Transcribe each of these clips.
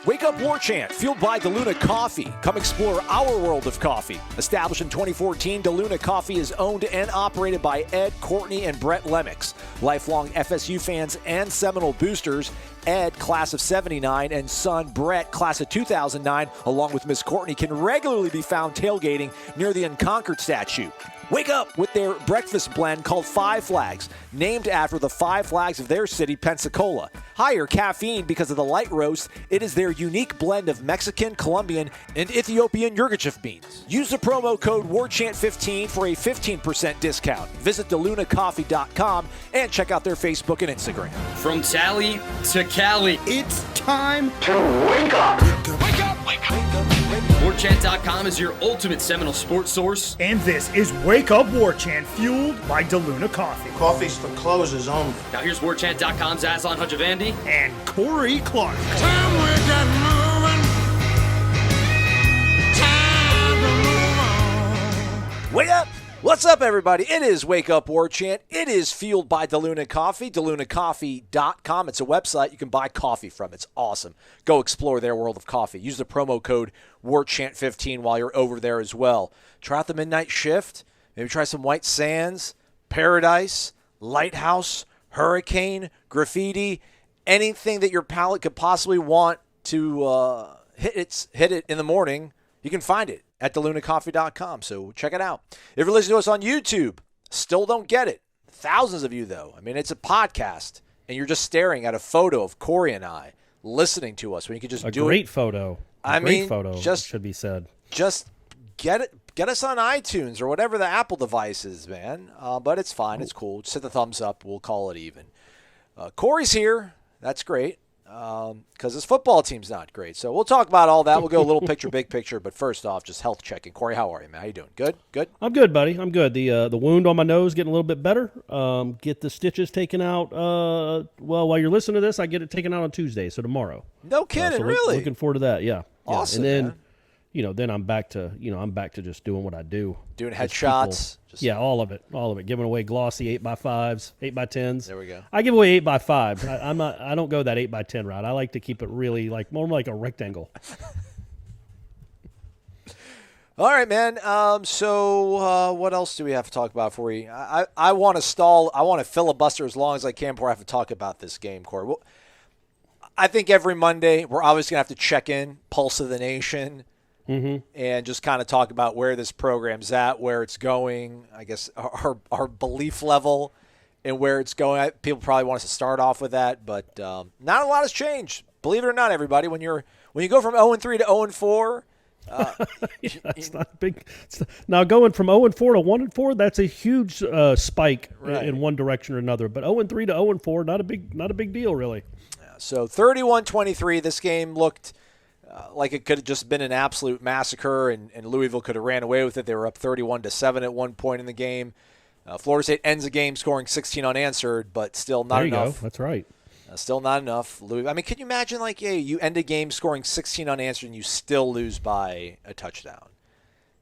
Wake Up Warchant, fueled by DeLuna Coffee. Come explore our world of coffee. Established in 2014, DeLuna Coffee is owned and operated by Ed, Courtney, and Brett Lemmix. Lifelong FSU fans and Seminole boosters. Ed, class of 79, and son Brett, class of 2009, along with Miss Courtney, can regularly be found tailgating near the Unconquered statue. Wake up with their breakfast blend called Five Flags, named after the five flags of their city, Pensacola. Higher caffeine because of the light roast. It is their unique blend of Mexican, Colombian, and Ethiopian Yirgacheffe beans. Use the promo code WARCHANT15 for a 15% discount. Visit DeLunaCoffee.com and check out their Facebook and Instagram. From Tally to Cali, it's time to wake up. Wake up, wake up. WarChant.com is your ultimate Seminole sports source. And this is Wake Up Warchant, fueled by DeLuna Coffee. Coffee's for closers only. Now here's WarChant.com's Aslan Hujavandi and Corey Clark. Time we got moving. Time to move on. Wake up! What's up, everybody? It is Wake Up Warchant. It is fueled by DeLuna Coffee, DeLunaCoffee.com. It's a website you can buy coffee from. It's awesome. Go explore their world of coffee. Use the promo code WARCHANT15 while you're over there as well. Try out the midnight shift. Maybe try some White Sands, Paradise, Lighthouse, Hurricane, Graffiti, anything that your palate could possibly want to hit it in the morning. You can find it at DeLunaCoffee.com, so check it out. If you're listening to us on YouTube, still don't get it. Thousands of you, though. I mean, it's a podcast, and you're just staring at a photo of Corey and I listening to us when you could just do it. A great photo. Great photo, just should be said. Just get us on iTunes or whatever the Apple device is, man. But it's fine. It's cool. Just hit the thumbs up. We'll call it even. Corey's here. That's great. Because his football team's not great. So we'll talk about all that. We'll go a little picture, big picture. But first off, just health checking. Corey, how are you, man? How you doing? Good? Good? I'm good, buddy. I'm good. The wound on my nose getting a little bit better. Get the stitches taken out. While you're listening to this, I get it taken out on Tuesday, so tomorrow. No kidding, really? Looking forward to that, yeah. Awesome, and then, man. Then I'm back to just doing what I do. Doing headshots. Yeah, all of it. Giving away glossy 8x5s, 8x10s. There we go. I give away 8x5. I don't go that 8x10 route. I like to keep it really more like a rectangle. All right, man. So what else do we have to talk about for you? I want to stall. I want to filibuster as long as I can before I have to talk about this game, Corey. Well, I think every Monday we're always going to have to check in, Pulse of the Nation. Mm-hmm. And just kind of talk about where this program's at, where it's going, I guess our belief level and where it's going. People probably want us to start off with that, but not a lot has changed. Believe it or not, everybody, when you go from 0-3 to 0-4, it's not big. Now going from 0-4 to 1-4, that's a huge spike in one direction or another. But 0-3 to 0-4, not a big deal, really. Yeah, so 31-23, this game looked like it could have just been an absolute massacre, and Louisville could have ran away with it. They were up 31-7 at one point in the game. Florida State ends the game scoring 16 unanswered, but still not enough. There you go. That's right. Still not enough. I mean, can you imagine, you end a game scoring 16 unanswered and you still lose by a touchdown?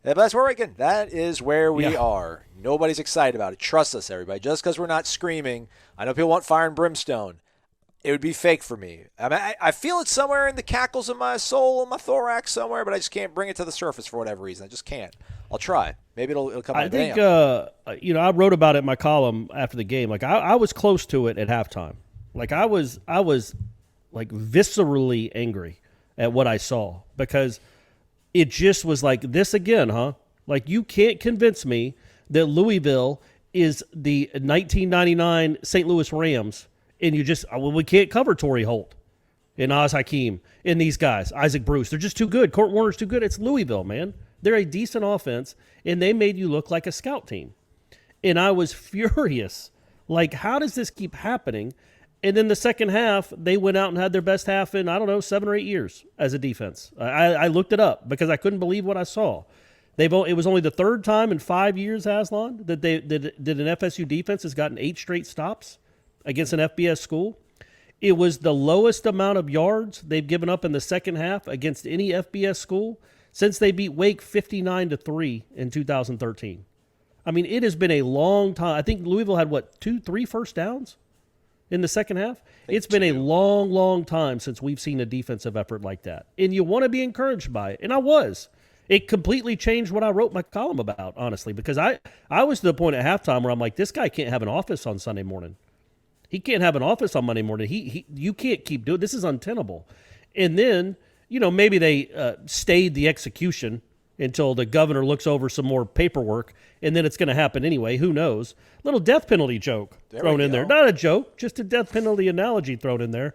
Yeah, but that's where that is where we are. Nobody's excited about it. Trust us, everybody. Just because we're not screaming, I know people want fire and brimstone. It would be fake for me. I mean, I feel it somewhere in the cackles of my soul, in my thorax somewhere, but I just can't bring it to the surface for whatever reason. I just can't. I'll try. Maybe it'll come out. I think, I wrote about it in my column after the game. I was close to it at halftime. I was viscerally angry at what I saw because it just was like, this again, huh? You can't convince me that Louisville is the 1999 St. Louis Rams. And we can't cover Torrey Holt and Oz Hakeem and these guys, Isaac Bruce. They're just too good. Court Warner's too good. It's Louisville, man. They're a decent offense, and they made you look like a scout team. And I was furious. How does this keep happening? And then the second half, they went out and had their best half in, 7 or 8 years as a defense. I looked it up because I couldn't believe what I saw. It was only the third time in 5 years, Aslan, that an FSU defense has gotten 8 straight stops against an FBS school. It was the lowest amount of yards they've given up in the second half against any FBS school since they beat Wake 59-3 in 2013. I mean, it has been a long time. I think Louisville had, 2-3 first downs in the second half? It's been a long, long time since we've seen a defensive effort like that. And you want to be encouraged by it. And I was. It completely changed what I wrote my column about, honestly, because I was to the point at halftime where I'm like, this guy can't have an office on Sunday morning. He can't have an office on Monday morning. You can't keep doing this. Is untenable. And then, maybe they stayed the execution until the governor looks over some more paperwork, and then it's going to happen anyway. Who knows? Little death penalty joke thrown in there. Not a joke, just a death penalty analogy thrown in there.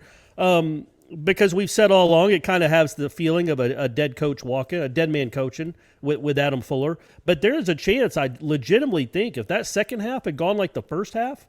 Because we've said all along, it kind of has the feeling of a dead coach walking, a dead man coaching with Adam Fuller. But there is a chance, I legitimately think, if that second half had gone like the first half,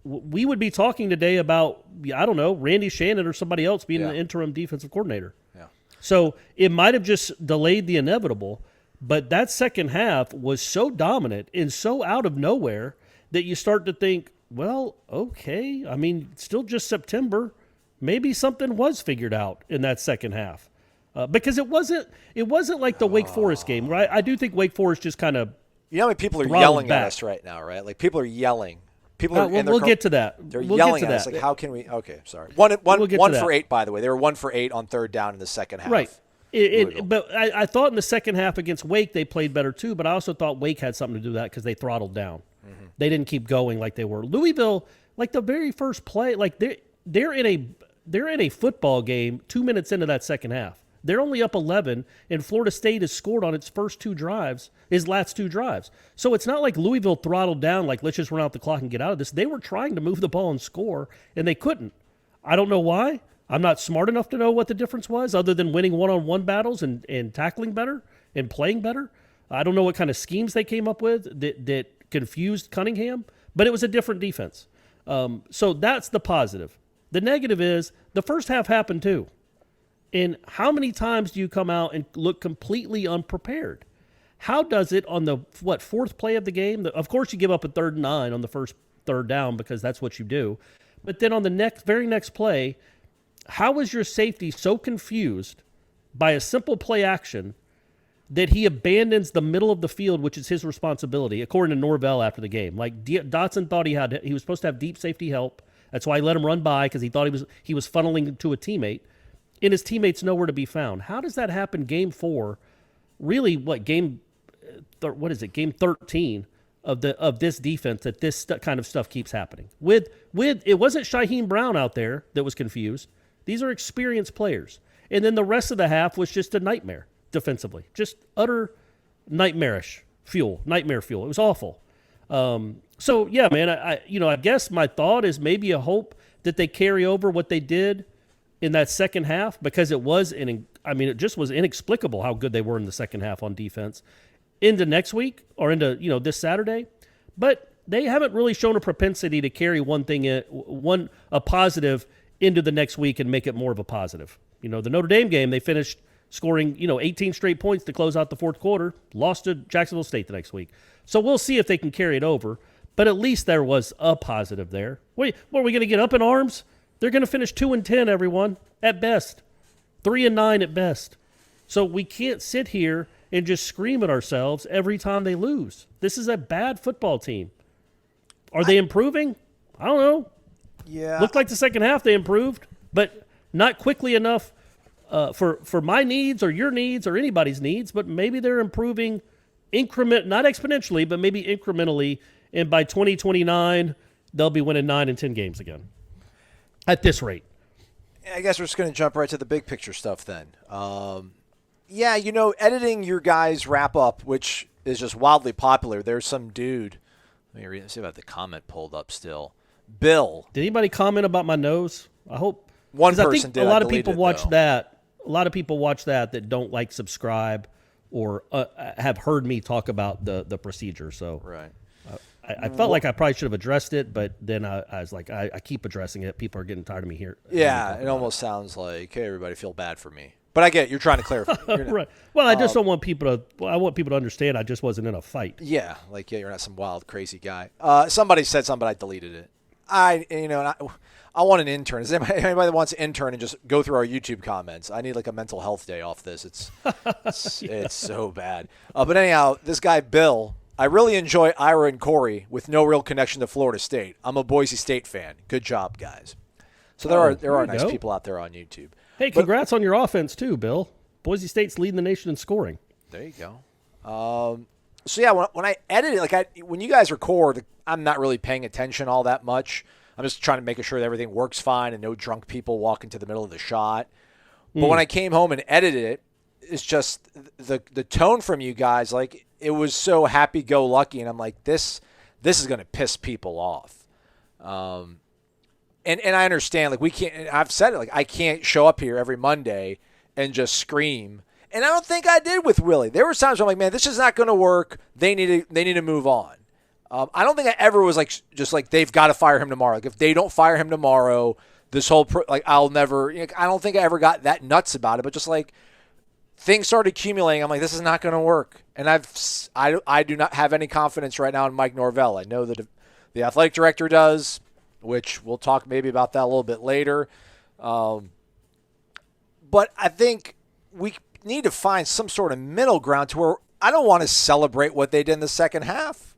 we would be talking today about, I don't know, Randy Shannon or somebody else being the interim defensive coordinator. Yeah. So it might have just delayed the inevitable, but that second half was so dominant and so out of nowhere that you start to think, well, okay, I mean, still just September. Maybe something was figured out in that second half, because it wasn't like the Wake Forest game, right? I do think Wake Forest just kind of how many people are yelling at us right now, right? Like people are yelling. People are. We'll get to that. They're yelling at us. Like, how can we? Okay, sorry. One for 8, by the way. They were 1 for 8 on third down in the second half. Right. But I thought in the second half against Wake they played better too. But I also thought Wake had something to do with that because they throttled down. Mm-hmm. They didn't keep going like they were. Louisville, like the very first play, like they're in a football game 2 minutes into that second half. They're only up 11, and Florida State has scored on its last 2 drives. So it's not like Louisville throttled down, like, let's just run out the clock and get out of this. They were trying to move the ball and score, and they couldn't. I don't know why. I'm not smart enough to know what the difference was, other than winning one-on-one battles and tackling better and playing better. I don't know what kind of schemes they came up with that confused Cunningham, but it was a different defense. So that's the positive. The negative is the first half happened too. And how many times do you come out and look completely unprepared? How does it on the, fourth play of the game? Of course you give up a 3rd and 9 on the first third down because that's what you do. But then on the very next play, how is your safety so confused by a simple play action that he abandons the middle of the field, which is his responsibility, according to Norvell after the game? Like Dotson thought he was supposed to have deep safety help. That's why he let him run by, because he thought he was funneling to a teammate, and his teammate's nowhere to be found. How does that happen game 4? Really, game 13 of this defense, that this kind of stuff keeps happening. With it wasn't Shaheem Brown out there that was confused. These are experienced players. And then the rest of the half was just a nightmare defensively. Just utter nightmare fuel. It was awful. So yeah, man, I guess my thought is maybe a hope that they carry over what they did in that second half, because it just was inexplicable how good they were in the second half on defense into next week or into, this Saturday. But they haven't really shown a propensity to carry a positive into the next week and make it more of a positive. The Notre Dame game, they finished scoring, 18 straight points to close out the fourth quarter, lost to Jacksonville State the next week. So we'll see if they can carry it over. But at least there was a positive there. Wait, what, are we going to get up in arms? They're going to finish 2-10, everyone, at best. 3-9 at best. So we can't sit here and just scream at ourselves every time they lose. This is a bad football team. Are they improving? I don't know. Yeah. Looked like the second half they improved, but not quickly enough for my needs or your needs or anybody's needs, but maybe they're improving not exponentially, but maybe incrementally. And by 2029, they'll be winning 9 and 10 games again. At this rate. I guess we're just going to jump right to the big picture stuff then. Editing your guys' wrap up, which is just wildly popular. There's some dude. Let me see if I have the comment pulled up still. Bill. Did anybody comment about my nose? I hope. One person did. A lot of people watch that. A lot of people watch that don't like subscribe or have heard me talk about the procedure. So right. I felt like I probably should have addressed it, but then I was like, I keep addressing it. People are getting tired of me here. Yeah, it almost sounds like, hey, everybody, feel bad for me. But I get it. You're trying to clarify. Right. Well, I just don't want people to. I want people to understand. I just wasn't in a fight. Yeah, you're not some wild, crazy guy. Somebody said something, but I deleted it. I want an intern. Is anybody that wants an intern and just go through our YouTube comments? I need like a mental health day off this. It's so bad. But anyhow, this guy Bill. I really enjoy Ira and Corey with no real connection to Florida State. I'm a Boise State fan. Good job, guys. So there are nice people out there on YouTube. Hey, congrats on your offense too, Bill. Boise State's leading the nation in scoring. There you go. So yeah, when I edit it, when you guys record, I'm not really paying attention all that much. I'm just trying to make sure that everything works fine and no drunk people walk into the middle of the shot. But when I came home and edited it, it's just the tone from you guys, like it was so happy-go-lucky, and I'm like, this is going to piss people off. And I understand, like we can't. I've said it, like I can't show up here every Monday and just scream. And I don't think I did with Willie. There were times where I'm like, man, this is not going to work. They need to move on. I don't think I ever was like just like they've got to fire him tomorrow. Like if they don't fire him tomorrow, this whole I'll never. I don't think I ever got that nuts about it. But just like things started accumulating, I'm like, this is not going to work. And I do not have any confidence right now in Mike Norvell. I know that the athletic director does, which we'll talk maybe about that a little bit later. But I think we need to find some sort of middle ground to where I don't want to celebrate what they did in the second half.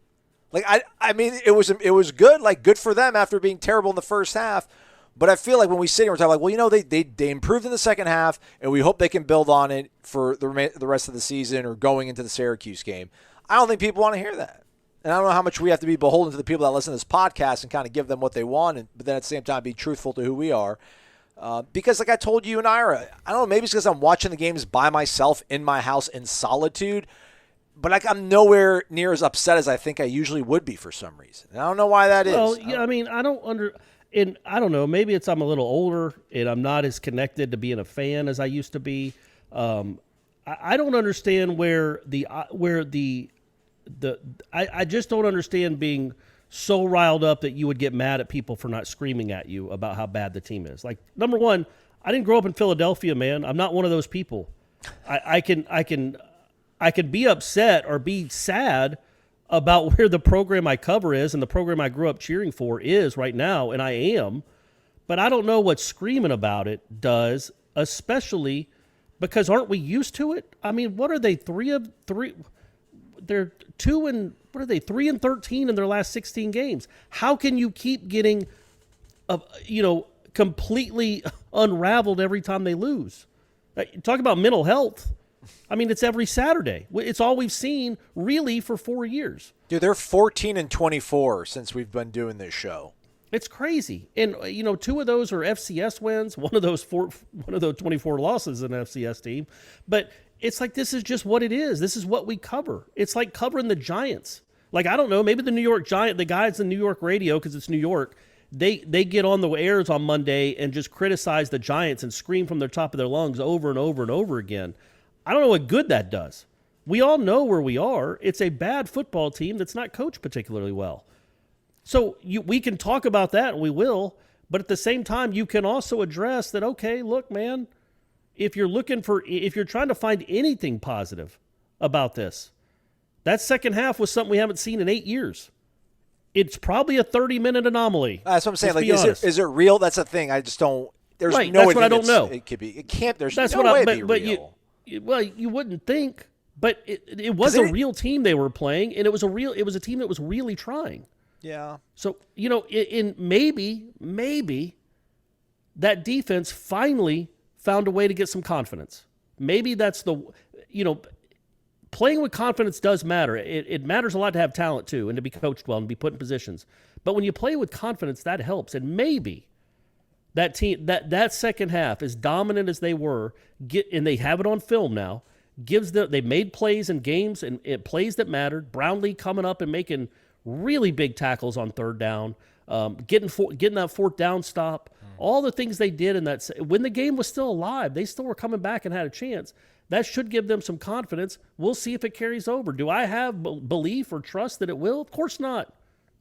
Like I mean, it was good, like good for them after being terrible in the first half. But I feel like when we sit here, we're talking like, well, you know, they improved in the second half, and we hope they can build on it for the rest of the season or going into the Syracuse game. I don't think people want to hear that. And I don't know how much we have to be beholden to the people that listen to this podcast and kind of give them what they want, but then at the same time be truthful to who we are. Because like I told you and Ira, I don't know, maybe it's because I'm watching the games by myself in my house in solitude, but like I'm nowhere near as upset as I think I usually would be for some reason. And I don't know why that is. Well, yeah, I mean, I don't know. Maybe it's I'm a little older and I'm not as connected to being a fan as I used to be. I don't understand I just don't understand being so riled up that you would get mad at people for not screaming at you about how bad the team is. Like, number one, I didn't grow up in Philadelphia, man. I'm not one of those people. I can be upset or be sad about where the program I cover is and the program I grew up cheering for is right now, and I am. But I don't know what screaming about it does, especially because aren't we used to it? I mean, what are they, 3 and 13 in their last 16 games? How can you keep getting, completely unraveled every time they lose? Talk about mental health. I mean, it's every Saturday. It's all we've seen really for 4 years. Dude, they're 14-24 since we've been doing this show. It's crazy. And, 2 of those are FCS wins. One of those 24 losses in an FCS team. But it's like this is just what it is. This is what we cover. It's like covering the Giants. Like, I don't know, maybe the New York Giant, the guys in New York radio, because it's New York, they get on the airs on Monday and just criticize the Giants and scream from the top of their lungs over and over and over again. I don't know what good that does. We all know where we are. It's a bad football team that's not coached particularly well. So we can talk about that, and we will, but at the same time, you can also address that, okay, look, man, if you're trying to find anything positive about this, that second half was something we haven't seen in 8 years. It's probably a 30-minute anomaly. That's what I'm saying. Like, is it real? That's the thing. I just don't. There's right, no that's way what I don't know. It could be. It can't. There's that's no what way I, but, it'd be real. You wouldn't think, but it was a real team they were playing, and it was a team that was really trying. Yeah. So in maybe that defense finally found a way to get some confidence. Maybe that's playing with confidence does matter. It matters a lot to have talent too, and to be coached well and be put in positions. But when you play with confidence, that helps. And maybe that team, that second half, as dominant as they were, and they have it on film now, they made plays in games and plays that mattered. Brownlee coming up and making really big tackles on third down, getting that fourth down stop, all the things they did in that when the game was still alive, they still were coming back and had a chance. That should give them some confidence. We'll see if it carries over. Do I have belief or trust that it will? Of course not.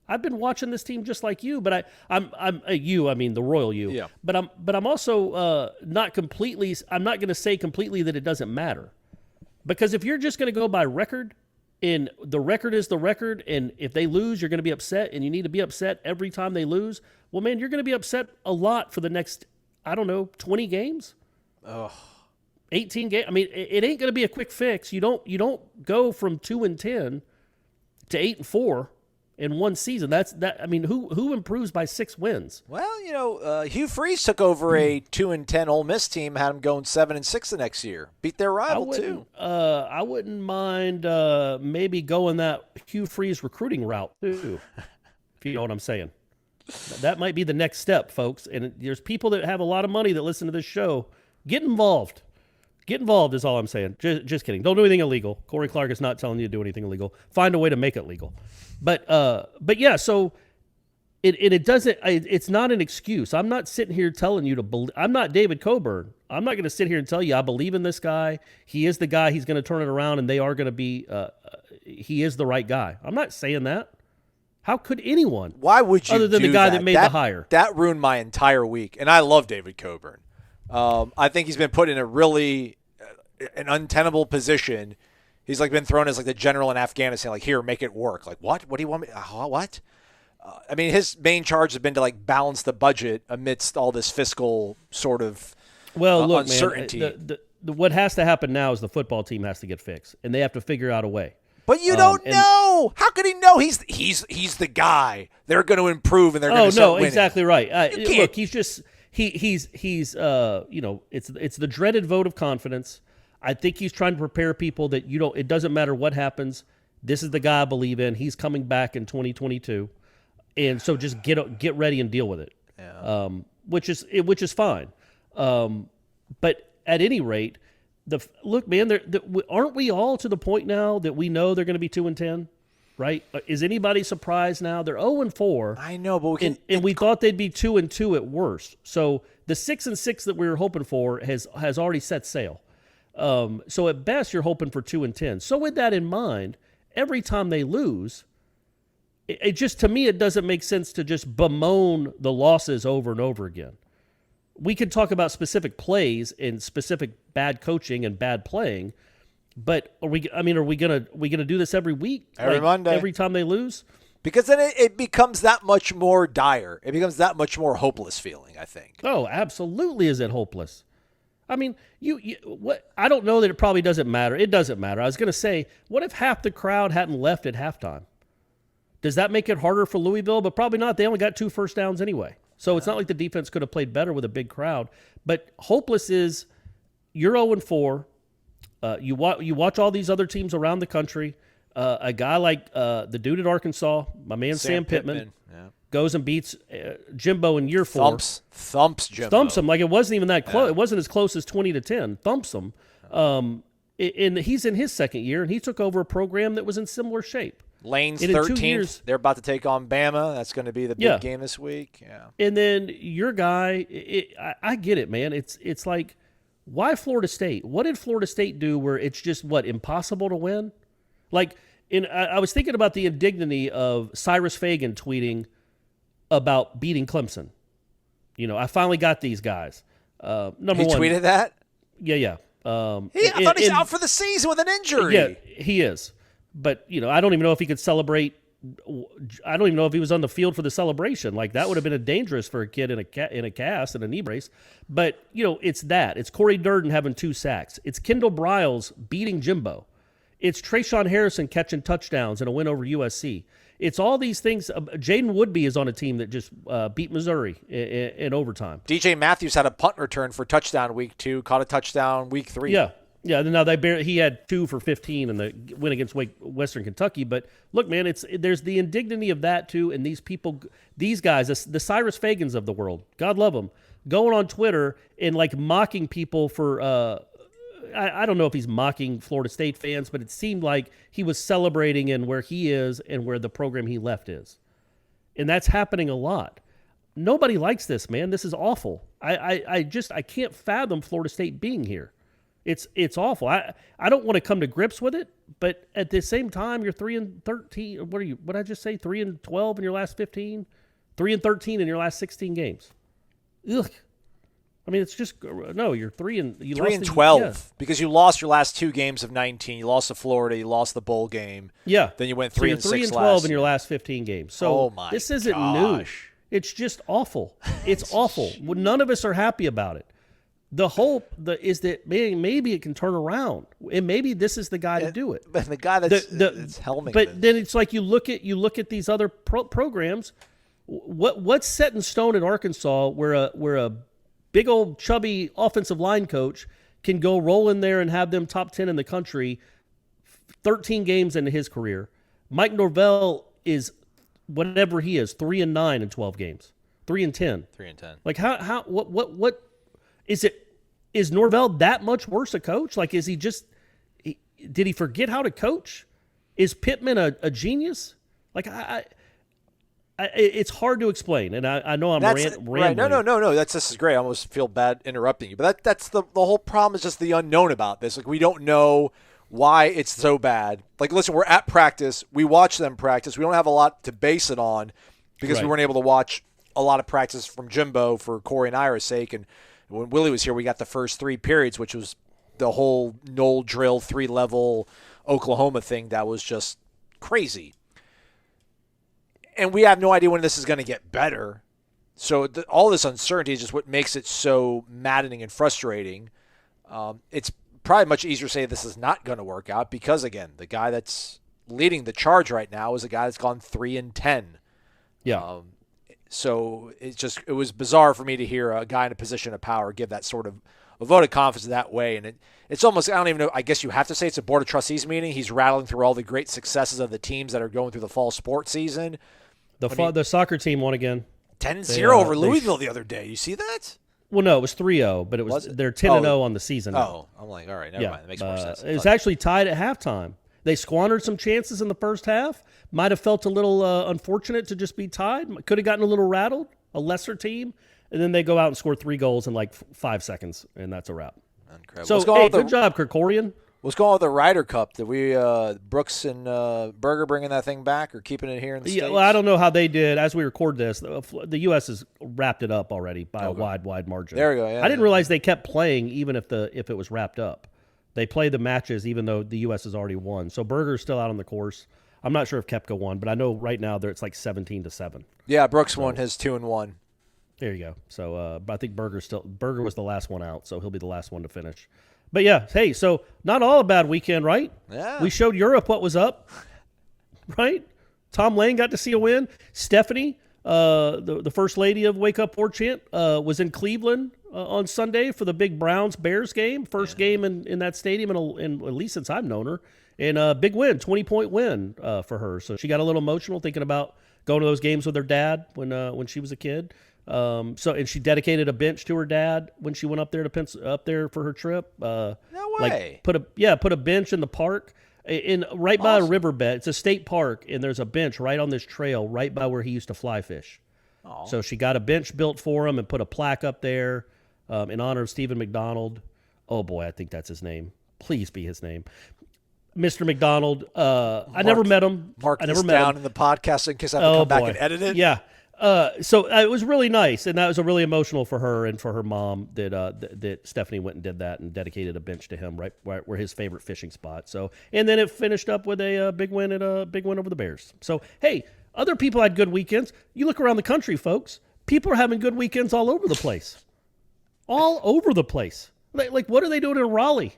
I've been watching this team just like you, but I'm the royal you. Yeah. But I'm also not completely. I'm not going to say completely that it doesn't matter, because if you're just going to go by record, and the record is the record, and if they lose, you're going to be upset, and you need to be upset every time they lose. Well, man, you're going to be upset a lot for the next 20 games. Ugh. 18 games. I mean, it ain't going to be a quick fix. You don't go from 2-10 to 8-4 in one season. I mean, who improves by 6 wins? Well, Hugh Freeze took over a 2-10 Ole Miss team, had them going 7-6 the next year. Beat their rival too. I wouldn't mind maybe going that Hugh Freeze recruiting route too, if you know what I'm saying. That might be the next step, folks. And there's people that have a lot of money that listen to this show. Get involved. Get involved is all I'm saying. Just kidding. Don't do anything illegal. Corey Clark is not telling you to do anything illegal. Find a way to make it legal. But yeah, so it doesn't. It's not an excuse. I'm not sitting here telling you to believe. I'm not David Coburn. I'm not going to sit here and tell you I believe in this guy. He is the guy. He's going to turn it around, and they are going to be. He is the right guy. I'm not saying that. How could anyone? Why would you? Other than the guy that made the hire. That ruined my entire week, and I love David Coburn. I think he's been put in a really an untenable position. He's like been thrown as like the general in Afghanistan, like, here, make it work. Like, what? What do you want me? What? I mean, his main charge has been to like balance the budget amidst all this fiscal sort of uncertainty. Man, what has to happen now is the football team has to get fixed, and they have to figure out a way. But you don't know. How could he know? He's the guy. They're going to improve, and they're going to start winning. Exactly right. Look, he's just he's it's the dreaded vote of confidence. I think he's trying to prepare people that it doesn't matter what happens. This is the guy I believe in. He's coming back in 2022, and so just get ready and deal with it. Yeah. Which is fine. But at any rate. Look, man, aren't we all to the point now that we know they're going to be 2-10, right? Is anybody surprised now? They're 0-4. I know, but we thought they'd be 2-2 at worst. So the 6-6 that we were hoping for has already set sail. So at best, you're hoping for 2-10. So with that in mind, every time they lose, it just, to me, it doesn't make sense to just bemoan the losses over and over again. We could talk about specific plays and specific bad coaching and bad playing, but are we gonna do this every week? Every Monday. Every time they lose? Because then it becomes that much more dire. It becomes that much more hopeless feeling, I think. Oh, absolutely is it hopeless. I mean, what? I don't know that it probably doesn't matter. It doesn't matter. I was going to say, what if half the crowd hadn't left at halftime? Does that make it harder for Louisville? But probably not. They only got 2 first downs anyway. So it's not like the defense could have played better with a big crowd. But hopeless is you're 0-4. You watch all these other teams around the country. A guy like the dude at Arkansas, my man Sam Pittman, goes and beats Jimbo in year 4. Thumps Jimbo. Thumps him like it wasn't even that close. It wasn't as close as 20-10. Thumps him. And he's in his second year, and he took over a program that was in similar shape. Lane's 13th. They're about to take on Bama. That's going to be the big game this week. Yeah. And then your guy, I get it, man. It's like, why Florida State? What did Florida State do where it's just, impossible to win? Like, I was thinking about the indignity of Cyrus Fagan tweeting about beating Clemson. I finally got these guys. Number one. He tweeted that? Yeah. I thought he's out for the season with an injury. Yeah, he is. But, I don't even know if he could celebrate. I don't even know if he was on the field for the celebration. Like, that would have been dangerous for a kid in a cast and a knee brace. But, it's that. It's Corey Durden having 2 sacks. It's Kendall Briles beating Jimbo. It's Trayshawn Harrison catching touchdowns and a win over USC. It's all these things. Jaden Woodby is on a team that just beat Missouri in overtime. DJ Matthews had a punt return for touchdown week 2, caught a touchdown week 3. Yeah, now he had 2 for 15 in the win against Western Kentucky. But look, man, there's the indignity of that too. And these guys, the Cyrus Fagans of the world, God love them, going on Twitter and like mocking people for. I don't know if he's mocking Florida State fans, but it seemed like he was celebrating in where he is and where the program he left is, and that's happening a lot. Nobody likes this, man. This is awful. I can't fathom Florida State being here. It's awful. I don't want to come to grips with it, but at the same time, you're 3-13. What are you? What did I just say? 3-12 in your last 15. 3-13 in your last 16 games. Ugh. I mean, it's just no. You're 3-12 because you lost your last 2 games of 19. You lost to Florida. You lost the bowl game. Yeah. Then you went 3-6 last. 3-12 in your last 15 games. So this isn't new. It's just awful. It's awful. None of us are happy about it. The hope is that maybe it can turn around, and maybe this is the guy to do it. But the guy that's helming. But then it's like you look at these other programs. What's set in stone in Arkansas, where a big old chubby offensive line coach can go roll in there and have them top 10 in the country 13 games into his career. Mike Norvell is whatever he is, 3-9 in 12 games, 3-10. 3-10. Like what is it? Is Norvell that much worse a coach? Like, is he just? Did he forget how to coach? Is Pittman a genius? Like it's hard to explain, and I know I'm rambling. Right. No. This is great. I almost feel bad interrupting you, but that's the whole problem is just the unknown about this. Like, we don't know why it's so bad. Like, listen, we're at practice. We watch them practice. We don't have a lot to base it on because we weren't able to watch a lot of practice from Jimbo for Corey and Ira's sake. And when Willie was here, we got the first 3 periods, which was the whole Nole drill 3-level Oklahoma thing that was just crazy. And we have no idea when this is going to get better. So all this uncertainty is just what makes it so maddening and frustrating. It's probably much easier to say this is not going to work out because, again, the guy that's leading the charge right now is a guy that's gone 3-10. Yeah. So it was bizarre for me to hear a guy in a position of power give that sort of a vote of confidence that way. And it's almost, I don't even know, I guess you have to say it's a Board of Trustees meeting. He's rattling through all the great successes of the teams that are going through the fall sports season. The soccer team won again. 10-0 over Louisville the other day. You see that? Well, no, it was 3-0, but they're 10-0 on the season. Oh, I'm like, all right, never mind. That makes more sense. It was actually tied at halftime. They squandered some chances in the first half. Might have felt a little unfortunate to just be tied. Could have gotten a little rattled, a lesser team. And then they go out and score 3 goals in like 5 seconds, and that's a wrap. Incredible. So, good job, Kerkorian. What's going on with the Ryder Cup? Did we Brooks and Berger bringing that thing back or keeping it here in the States? Well, I don't know how they did. As we record this, the U.S. has wrapped it up already by a wide margin. There we go. Yeah, I didn't realize they kept playing even if it was wrapped up. They play the matches even though the U.S. has already won. So Berger's still out on the course. I'm not sure if Koepka won, but I know right now it's like 17-7. Yeah, Brooks won his 2-1. There you go. So, but I think Berger was the last one out, so he'll be the last one to finish. But yeah, hey, so not all a bad weekend, right? Yeah. We showed Europe what was up, right? Tom Lane got to see a win. Stephanie, the first lady of Wake Up Warchant, was in Cleveland on Sunday for the big Browns-Bears game. First game in that stadium in at least since I've known her. And a big win, 20-point win for her. So she got a little emotional thinking about going to those games with her dad when she was a kid. And she dedicated a bench to her dad when she went up there for her trip. No way. Put a bench in the park by a riverbed. It's a state park, and there's a bench right on this trail right by where he used to fly fish. Aww. So she got a bench built for him and put a plaque up there in honor of Stephen McDonald. Oh boy, I think that's his name. Please be his name. Mr. McDonald. I never met him. Mark this down in the podcast in case I have to come back and edit it. Yeah. So it was really nice, and that was really emotional for her and for her mom that Stephanie went and did that and dedicated a bench to him right where his favorite fishing spot. So, and then it finished up with a big win over the Bears. So, hey, other people had good weekends. You look around the country, folks. People are having good weekends all over the place. All over the place. Like what are they doing in Raleigh?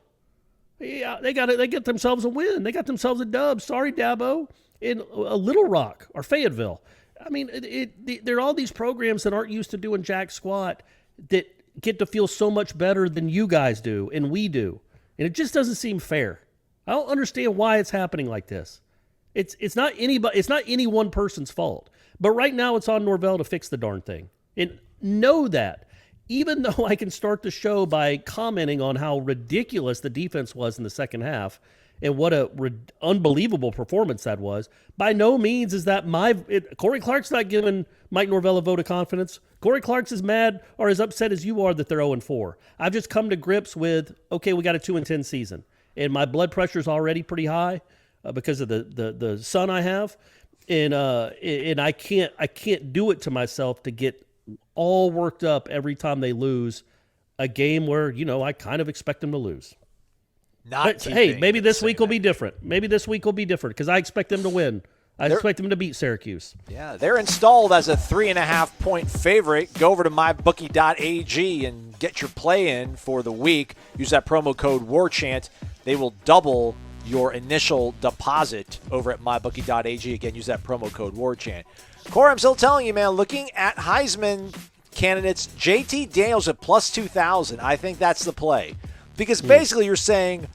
Yeah, they get themselves a win. They got themselves a dub. Sorry, Dabo. In Little Rock or Fayetteville. I mean, there are all these programs that aren't used to doing jack squat that get to feel so much better than you guys do and we do. And it just doesn't seem fair. I don't understand why it's happening like this. It's not any one person's fault. But right now it's on Norvell to fix the darn thing. And know that. Even though I can start the show by commenting on how ridiculous the defense was in the second half and what a unbelievable performance that was, by no means is that Corey Clark's not giving Mike Norvell a vote of confidence. Corey Clark's as mad or as upset as you are that they're 0-4. I've just come to grips with, okay, we got a 2-10 season. And my blood pressure is already pretty high because of the son I have. And I can't do it to myself to get all worked up every time they lose a game where, I kind of expect them to lose. Hey, maybe this week will be different. Maybe this week will be different because I expect them to win I expect them to beat Syracuse. Yeah, they're installed as a 3.5-point favorite. Go over to mybookie.ag and get your play in for the week. Use that promo code WARCHANT. They will double your initial deposit over at mybookie.ag. Again, use that promo code WARCHANT. Corey, I'm still telling you, man, looking at Heisman candidates, JT Daniels at plus 2,000. I think that's the play. Because basically you're saying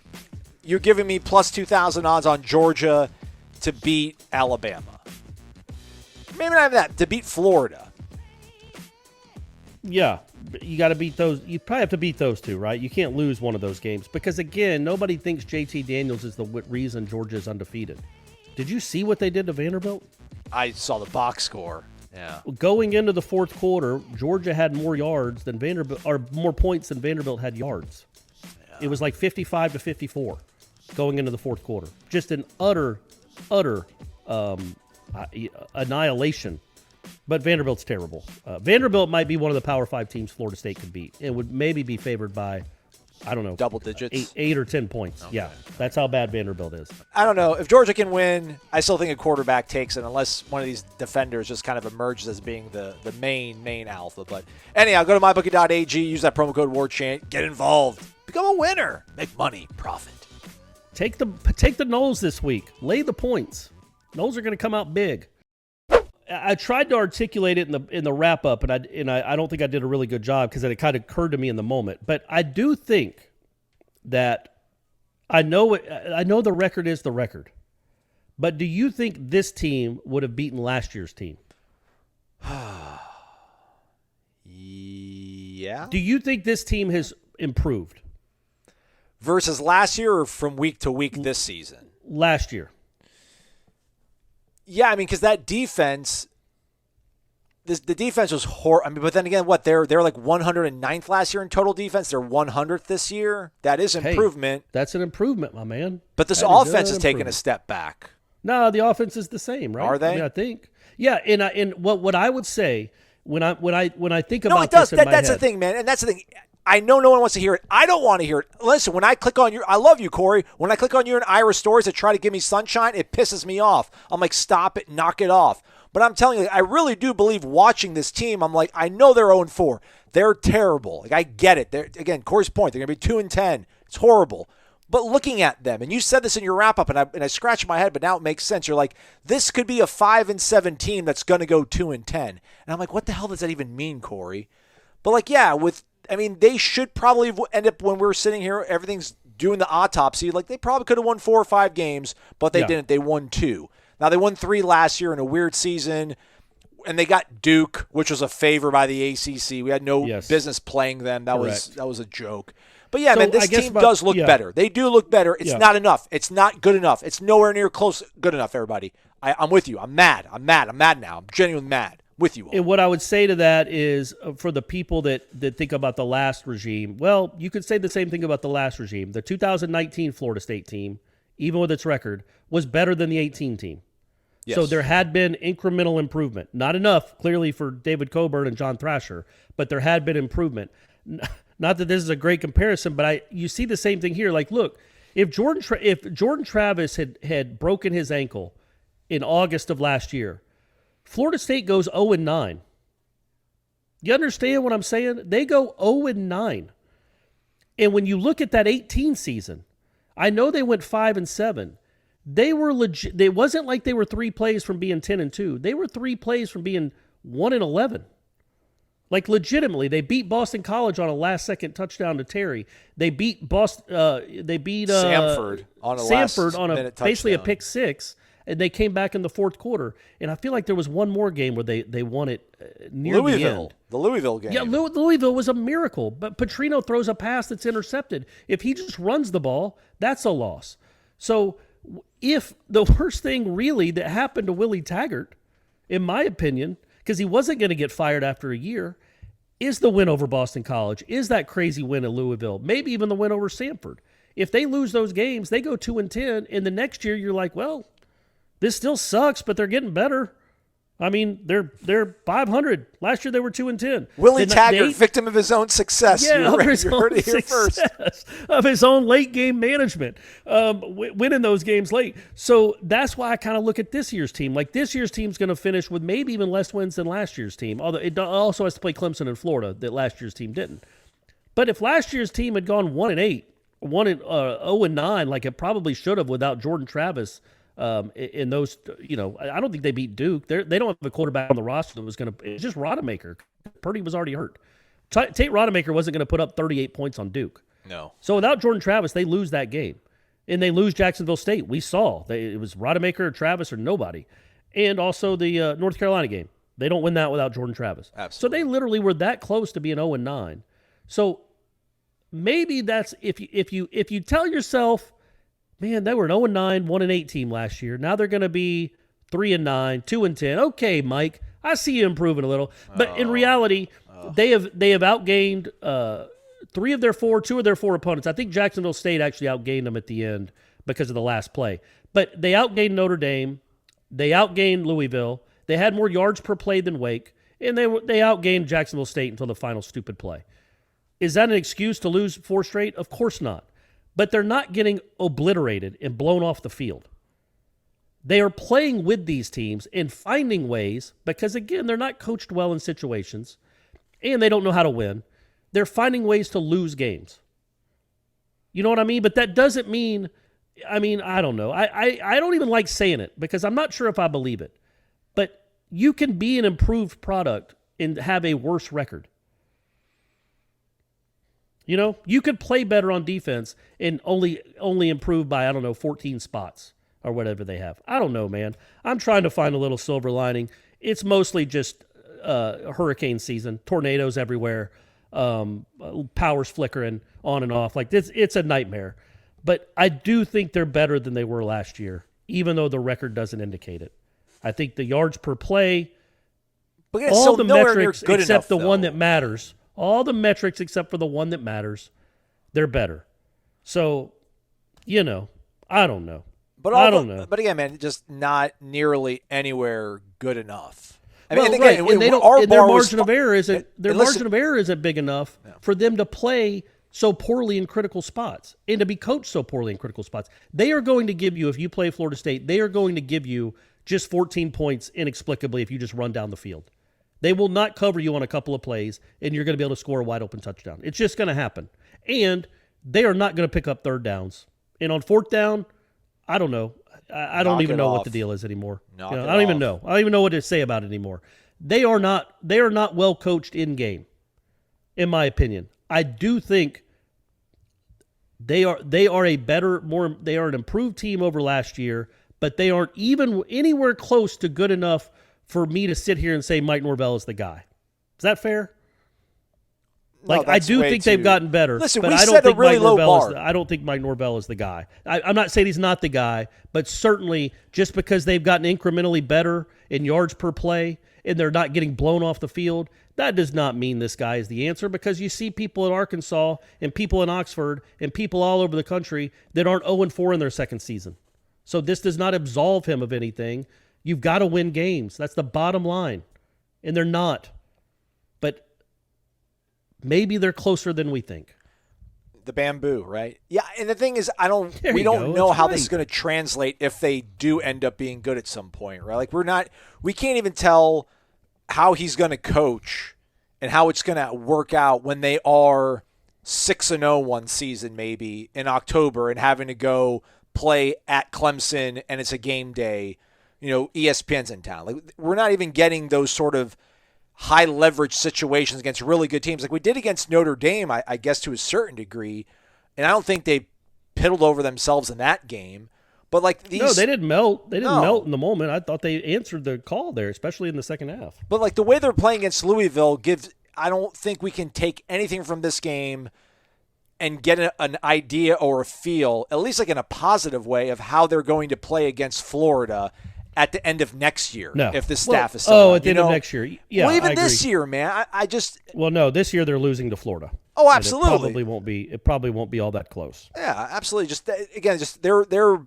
you're giving me plus 2,000 odds on Georgia to beat Alabama. Maybe not even that, to beat Florida. Yeah, you got to beat those. You probably have to beat those two, right? You can't lose one of those games because, again, nobody thinks JT Daniels is the reason Georgia is undefeated. Did you see what they did to Vanderbilt? I saw the box score. Yeah. Going into the fourth quarter, Georgia had more yards than Vanderbilt, or more points than Vanderbilt had yards. Yeah. It was like 55-54 going into the fourth quarter. Just an utter annihilation. But Vanderbilt's terrible. Vanderbilt might be one of the Power 5 teams Florida State could beat. It would maybe be favored by, I don't know, double digits, 8 or 10 points. Okay. Yeah, that's how bad Vanderbilt is. I don't know. If Georgia can win, I still think a quarterback takes it unless one of these defenders just kind of emerges as being the main alpha. But anyhow, go to mybookie.ag, use that promo code WARCHANT, get involved, become a winner, make money, profit. Take the Noles this week. Lay the points. Noles are going to come out big. I tried to articulate it in the wrap up, and I don't think I did a really good job because it kind of occurred to me in the moment. But I do think that I know the record is the record. But do you think this team would have beaten last year's team? Yeah. Do you think this team has improved? Versus last year or from week to week this season? Last year. Yeah, I mean, because that defense, the defense was horrible. I mean, but then again, what they're like 109th last year in total defense. They're 100th this year. That is improvement. Hey, that's an improvement, my man. But this offense has taken a step back. No, the offense is the same, right? Are they? I mean, I think. Yeah, and what I would say when I think about no, it does. this in my that's head, the thing, man, and that's the thing. I know no one wants to hear it. I don't want to hear it. Listen, when I click on I love you, Corey. When I click on you and Ira stories that try to give me sunshine, it pisses me off. I'm like, stop it, knock it off. But I'm telling you, I really do believe watching this team, I'm like, I know they're 0-4. They're terrible. Like, I get it. Again, Corey's point, they're going to be 2-10. It's horrible. But looking at them, and you said this in your wrap-up, and I scratched my head, but now it makes sense. You're like, this could be a 5-7 team that's going to go 2-10. And I'm like, what the hell does that even mean, Corey? But, like, yeah, they should probably end up, when we're sitting here, everything's doing the autopsy. Like, they probably could have won 4 or 5 games, but they didn't. They won 2. Now, they won 3 last year in a weird season, and they got Duke, which was a favor by the ACC. We had no business playing them. That was a joke. But, yeah, so, man, this team does look better. They do look better. It's not enough. It's not good enough. It's nowhere near close good enough, everybody. I'm with you. I'm mad. I'm mad now. I'm genuinely mad. With you all. And what I would say to that is, for the people that think about the last regime, well, you could say the same thing about the last regime. The 2019 Florida State team, even with its record, was better than the 18 team. Yes. So there had been incremental improvement. Not enough, clearly, for David Coburn and John Thrasher, but there had been improvement. Not that this is a great comparison, but you see the same thing here. Like, look, if Jordan Travis had broken his ankle in August of last year, Florida State goes 0-9. You understand what I'm saying? They go 0-9. And when you look at that 18 season, I know they went 5-7. They were legit. It wasn't like they were 3 plays from being 10-2. They were 3 plays from being 1-11. Like, legitimately, they beat Boston College on a last-second touchdown to Terry. They beat Samford on a basically a pick 6. And they came back in the fourth quarter. And I feel like there was one more game where they won it near the end. The Louisville game. Yeah, Louisville was a miracle. But Petrino throws a pass that's intercepted. If he just runs the ball, that's a loss. So if the worst thing really that happened to Willie Taggart, in my opinion, because he wasn't going to get fired after a year, is the win over Boston College, is that crazy win at Louisville, maybe even the win over Samford. If they lose those games, they go 2-10, and the next year you're like, well, this still sucks, but they're getting better. I mean, they're 500. Last year they were 2-10. Willie Taggart, victim of his own success. Yeah, you heard it here first. Of his own late game management, winning those games late. So that's why I kind of look at this year's team. Like this year's team's going to finish with maybe even less wins than last year's team. Although it also has to play Clemson and Florida that last year's team didn't. But if last year's team had gone 1-8, 0-9, like it probably should have without Jordan Travis. In those, I don't think they beat Duke. They don't have a quarterback on the roster that was going to. It's just Rodemaker. Purdy was already hurt. Tate Rodemaker wasn't going to put up 38 points on Duke. No. So without Jordan Travis, they lose that game, and they lose Jacksonville State. We saw it was Rodemaker or Travis or nobody, and also the North Carolina game. They don't win that without Jordan Travis. Absolutely. So they literally were that close to being 0-9. So maybe that's if you tell yourself, man, they were an 0-9, 1-8 team last year. Now they're going to be 3-9, 2-10. Okay, Mike, I see you improving a little, but in reality, they have outgained 2 of their 4 opponents. I think Jacksonville State actually outgained them at the end because of the last play. But they outgained Notre Dame, they outgained Louisville. They had more yards per play than Wake, and they outgained Jacksonville State until the final stupid play. Is that an excuse to lose 4 straight? Of course not. But they're not getting obliterated and blown off the field. They are playing with these teams and finding ways because, again, they're not coached well in situations and they don't know how to win. They're finding ways to lose games. You know what I mean? But that doesn't mean, I don't know. I don't even like saying it because I'm not sure if I believe it. But you can be an improved product and have a worse record. You could play better on defense and only improve by, 14 spots or whatever they have. I don't know, man. I'm trying to find a little silver lining. It's mostly just hurricane season, tornadoes everywhere, powers flickering on and off. Like it's a nightmare. But I do think they're better than they were last year, even though the record doesn't indicate it. I think the yards per play, all the metrics except the one that matters. All the metrics except for the one that matters, they're better. So, I don't know. But I don't know. But again, man, just not nearly anywhere good enough. Their margin of error isn't big enough for them to play so poorly in critical spots and to be coached so poorly in critical spots. They are going to give you, if you play Florida State, they are going to give you just 14 points inexplicably if you just run down the field. They will not cover you on a couple of plays, and you're going to be able to score a wide-open touchdown. It's just going to happen. And they are not going to pick up third downs. And on fourth down, I don't know. I don't even know what the deal is anymore. I don't even know. I don't even know what to say about it anymore. They are not well coached in game, in my opinion. I do think they are an improved team over last year, but they aren't even anywhere close to good enough for me to sit here and say Mike Norvell is the guy. Is that fair? I do think they've gotten better. Listen, but we I don't set think a really Mike low Norvell bar. I don't think Mike Norvell is the guy. I'm not saying he's not the guy, but certainly just because they've gotten incrementally better in yards per play and they're not getting blown off the field, that does not mean this guy is the answer, because you see people in Arkansas and people in Oxford and people all over the country that aren't 0-4 in their second season. So this does not absolve him of anything. You've got to win games. That's the bottom line. And they're not. But maybe they're closer than we think. The bamboo, right? Yeah, and the thing is, we go. don't know That's how right. this is going to translate if they do end up being good at some point, right? Like we can't even tell how he's going to coach and how it's going to work out when they are 6-0 one season maybe in October and having to go play at Clemson and it's a game day. ESPN's in town. Like, we're not even getting those sort of high leverage situations against really good teams like we did against Notre Dame, I guess to a certain degree. And I don't think they piddled over themselves in that game. But No, they didn't melt. They didn't melt in the moment. I thought they answered the call there, especially in the second half. But the way they're playing against Louisville I don't think we can take anything from this game and get an idea or a feel, at least in a positive way, of how they're going to play against Florida at the end of next year, if the staff is still at the end of next year. Yeah, well, even I this agree. year, man, I just... Well, no, this year they're losing to Florida. Oh, absolutely. It probably won't be all that close. Yeah, absolutely. They're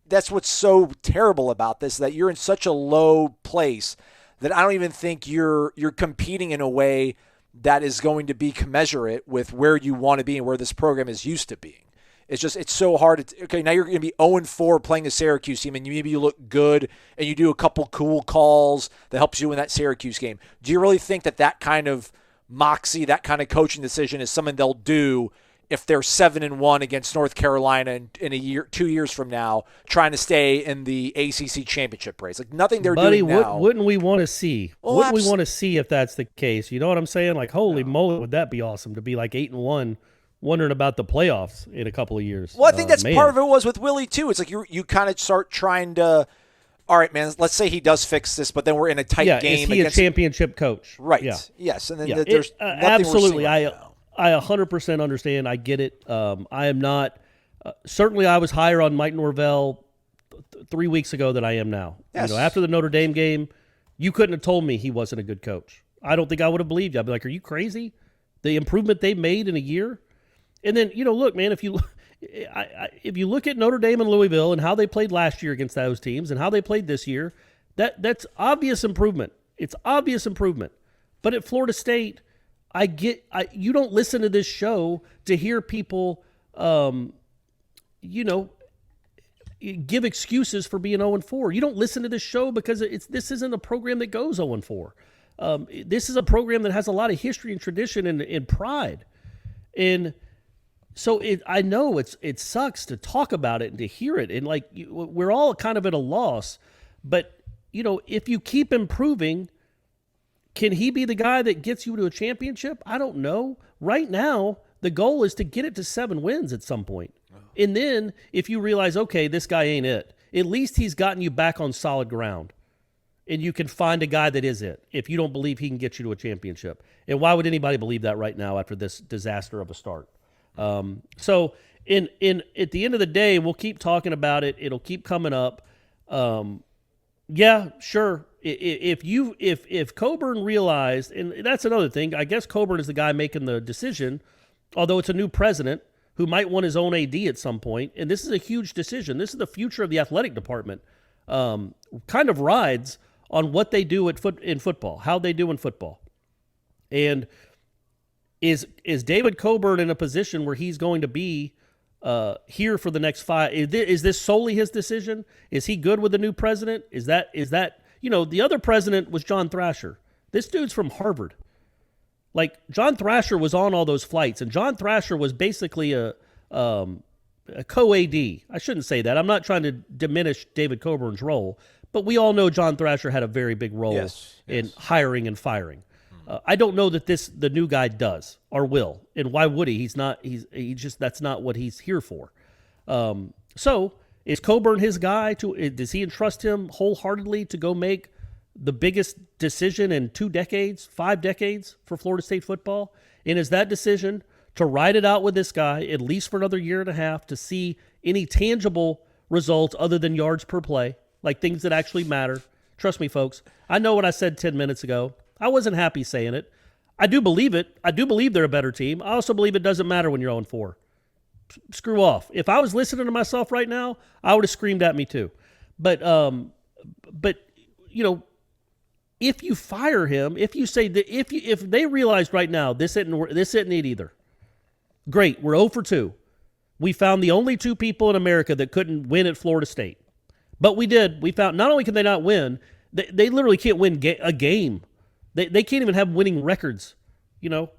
that's what's so terrible about this, that you're in such a low place that I don't even think you're competing in a way that is going to be commensurate with where you want to be and where this program is used to being. It's so hard. Okay, now you're going to be 0-4 playing a Syracuse team, and maybe you look good and you do a couple cool calls that helps you in that Syracuse game. Do you really think that kind of moxie, that kind of coaching decision is something they'll do if they're 7-1 against North Carolina in a year, 2 years from now, trying to stay in the ACC championship race? Like nothing they're doing now. Wouldn't we want to see? Well, wouldn't we want to see if that's the case? You know what I'm saying? Like, holy moly, would that be awesome to be like 8-1, wondering about the playoffs in a couple of years? Well, I think that's part of it was with Willie too. It's like you kind of start trying to. All right, man. Let's say he does fix this, but then we're in a tight game. Is he a championship coach? Right. Yeah. Yes, and then there's absolutely. Right I 100% understand. I get it. I am not. Certainly, I was higher on Mike Norvell 3 weeks ago than I am now. Yes. After the Notre Dame game, you couldn't have told me he wasn't a good coach. I don't think I would have believed you. I'd be like, "Are you crazy?" The improvement they made in a year, and then look, man. If you look at Notre Dame and Louisville and how they played last year against those teams and how they played this year, that's obvious improvement. It's obvious improvement. But at Florida State, you don't listen to this show to hear people, give excuses for being 0-4. You don't listen to this show because this isn't a program that goes 0-4. This is a program that has a lot of history and tradition and pride. And so I know it sucks to talk about it and to hear it. And we're all kind of at a loss. But, if you keep improving, can he be the guy that gets you to a championship? I don't know. Right now, the goal is to get it to 7 wins at some point. And then if you realize, okay, this guy ain't it, at least he's gotten you back on solid ground. And you can find a guy that is it if you don't believe he can get you to a championship. And why would anybody believe that right now after this disaster of a start? So at the end of the day, we'll keep talking about it. It'll keep coming up. Yeah, sure. If Coburn realized, and that's another thing, I guess Coburn is the guy making the decision, although it's a new president who might want his own AD at some point, and this is a huge decision. This is the future of the athletic department. Kind of rides on what they do in football, how they do in football. And is David Coburn in a position where he's going to be here for the next 5? Is this solely his decision? Is he good with the new president? Is that the other president was John Thrasher. This dude's from Harvard. Like, John Thrasher was on all those flights, and John Thrasher was basically a co-AD. I shouldn't say that. I'm not trying to diminish David Coburn's role, but we all know John Thrasher had a very big role in hiring and firing. I don't know that the new guy does or will, and why would he? That's not what he's here for. So is Coburn his guy? Does he entrust him wholeheartedly to go make the biggest decision in 2 decades, 5 decades for Florida State football? And is that decision to ride it out with this guy at least for another year and a half to see any tangible results other than yards per play, like things that actually matter? Trust me, folks. I know what I said 10 minutes ago. I wasn't happy saying it. I do believe it. I do believe they're a better team. I also believe it doesn't matter when you're 0-4. Screw off. If I was listening to myself right now, I would have screamed at me too. But if you fire him, if you say that if they realized right now this isn't it either, great. We're 0-2. We found the only 2 people in America that couldn't win at Florida State, but we did. We found not only can they not win, they literally can't win a game. They can't even have winning records.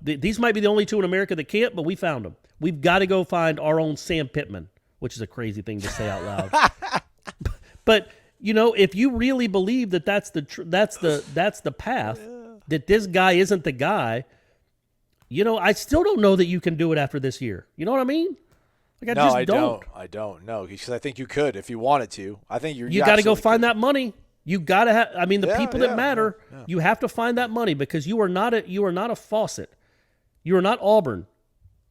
These might be the only 2 in America that can't, but we found them. We've got to go find our own Sam Pittman, which is a crazy thing to say out loud. But if you really believe that that's the path, that this guy isn't the guy, I still don't know that you can do it after this year. You know what I mean? Like, I don't know, because I think you could if you wanted to. I think you got to go find that money. You got to have. I mean, the people that matter. Yeah. You have to find that money because you are not a faucet. You are not Auburn.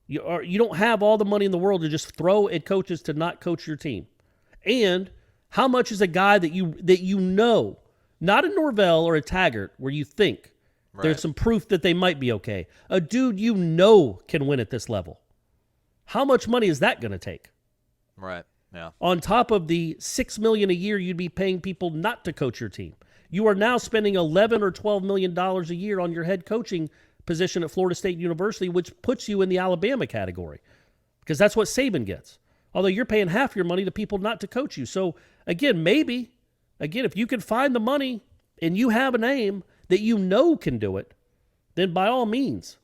You don't have all the money in the world to just throw at coaches to not coach your team. And how much is a guy that you know, not a Norvell or a Taggart, where you think there's some proof that they might be okay. A dude can win at this level. How much money is that going to take? Right. Yeah. On top of the $6 million a year you'd be paying people not to coach your team. You are now spending $11 or $12 million a year on your head coaching position at Florida State University, which puts you in the Alabama category because that's what Saban gets. Although you're paying half your money to people not to coach you. So, again, if you can find the money and you have a name that you know can do it, then by all means,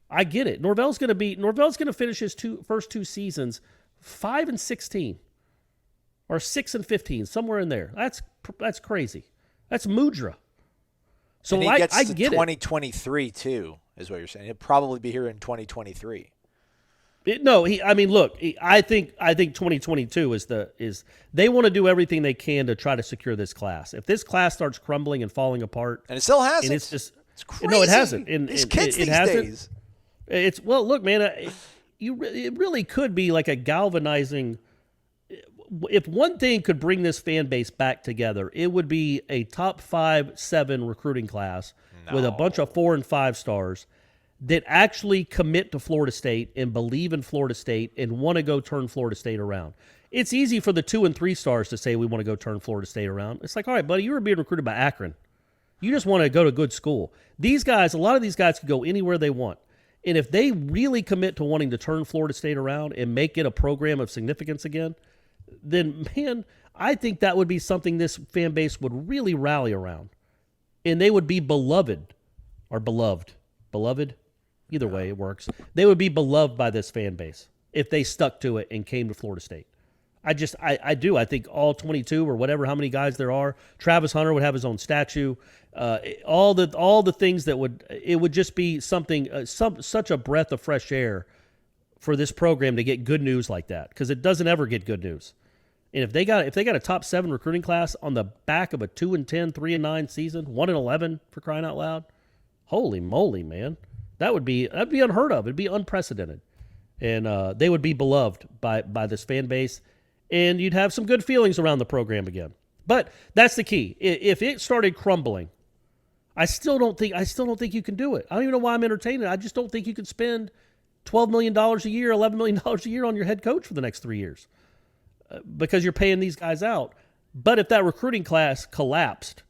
I get it. Norvell's going to finish his first two seasons 5-16 or 6-15, somewhere in there. That's crazy. That's Mudra. So and he gets I to get 2023 too, is what you're saying. He'll probably be here in 2023. I think 2022 is they want to do everything they can to try to secure this class. If this class starts crumbling and falling apart, and it still hasn't, and it's just it's crazy. No, it hasn't. These kids these days. It's look, man. It really could be like a galvanizing. If one thing could bring this fan base back together, it would be a top 5-7 recruiting class with a bunch of 4 and 5 stars that actually commit to Florida State and believe in Florida State and want to go turn Florida State around. It's easy for the 2 and 3 stars to say we want to go turn Florida State around. It's like, all right, buddy, you were being recruited by Akron. You just want to go to good school. These guys, a lot of these guys can go anywhere they want. And if they really commit to wanting to turn Florida State around and make it a program of significance again, then, man, I think that would be something this fan base would really rally around. And they would be beloved, or beloved. Beloved? Either way, it works. They would be beloved by this fan base if they stuck to it and came to Florida State. I do. I think all 22 or whatever, how many guys there are, Travis Hunter would have his own statue. All the things that it would just be something, such a breath of fresh air for this program to get good news like that, because it doesn't ever get good news. And if they got a top 7 recruiting class on the back of a 2-10, 3-9 season, 1-11 for crying out loud, holy moly, man, that'd be unheard of. It'd be unprecedented, and they would be beloved by this fan base, and you'd have some good feelings around the program again. But that's the key. If it started crumbling, I still don't think you can do it. I don't even know why I'm entertaining it. I just don't think you could spend $12 million a year, $11 million a year on your head coach for the next 3 years because you're paying these guys out. But if that recruiting class collapsed,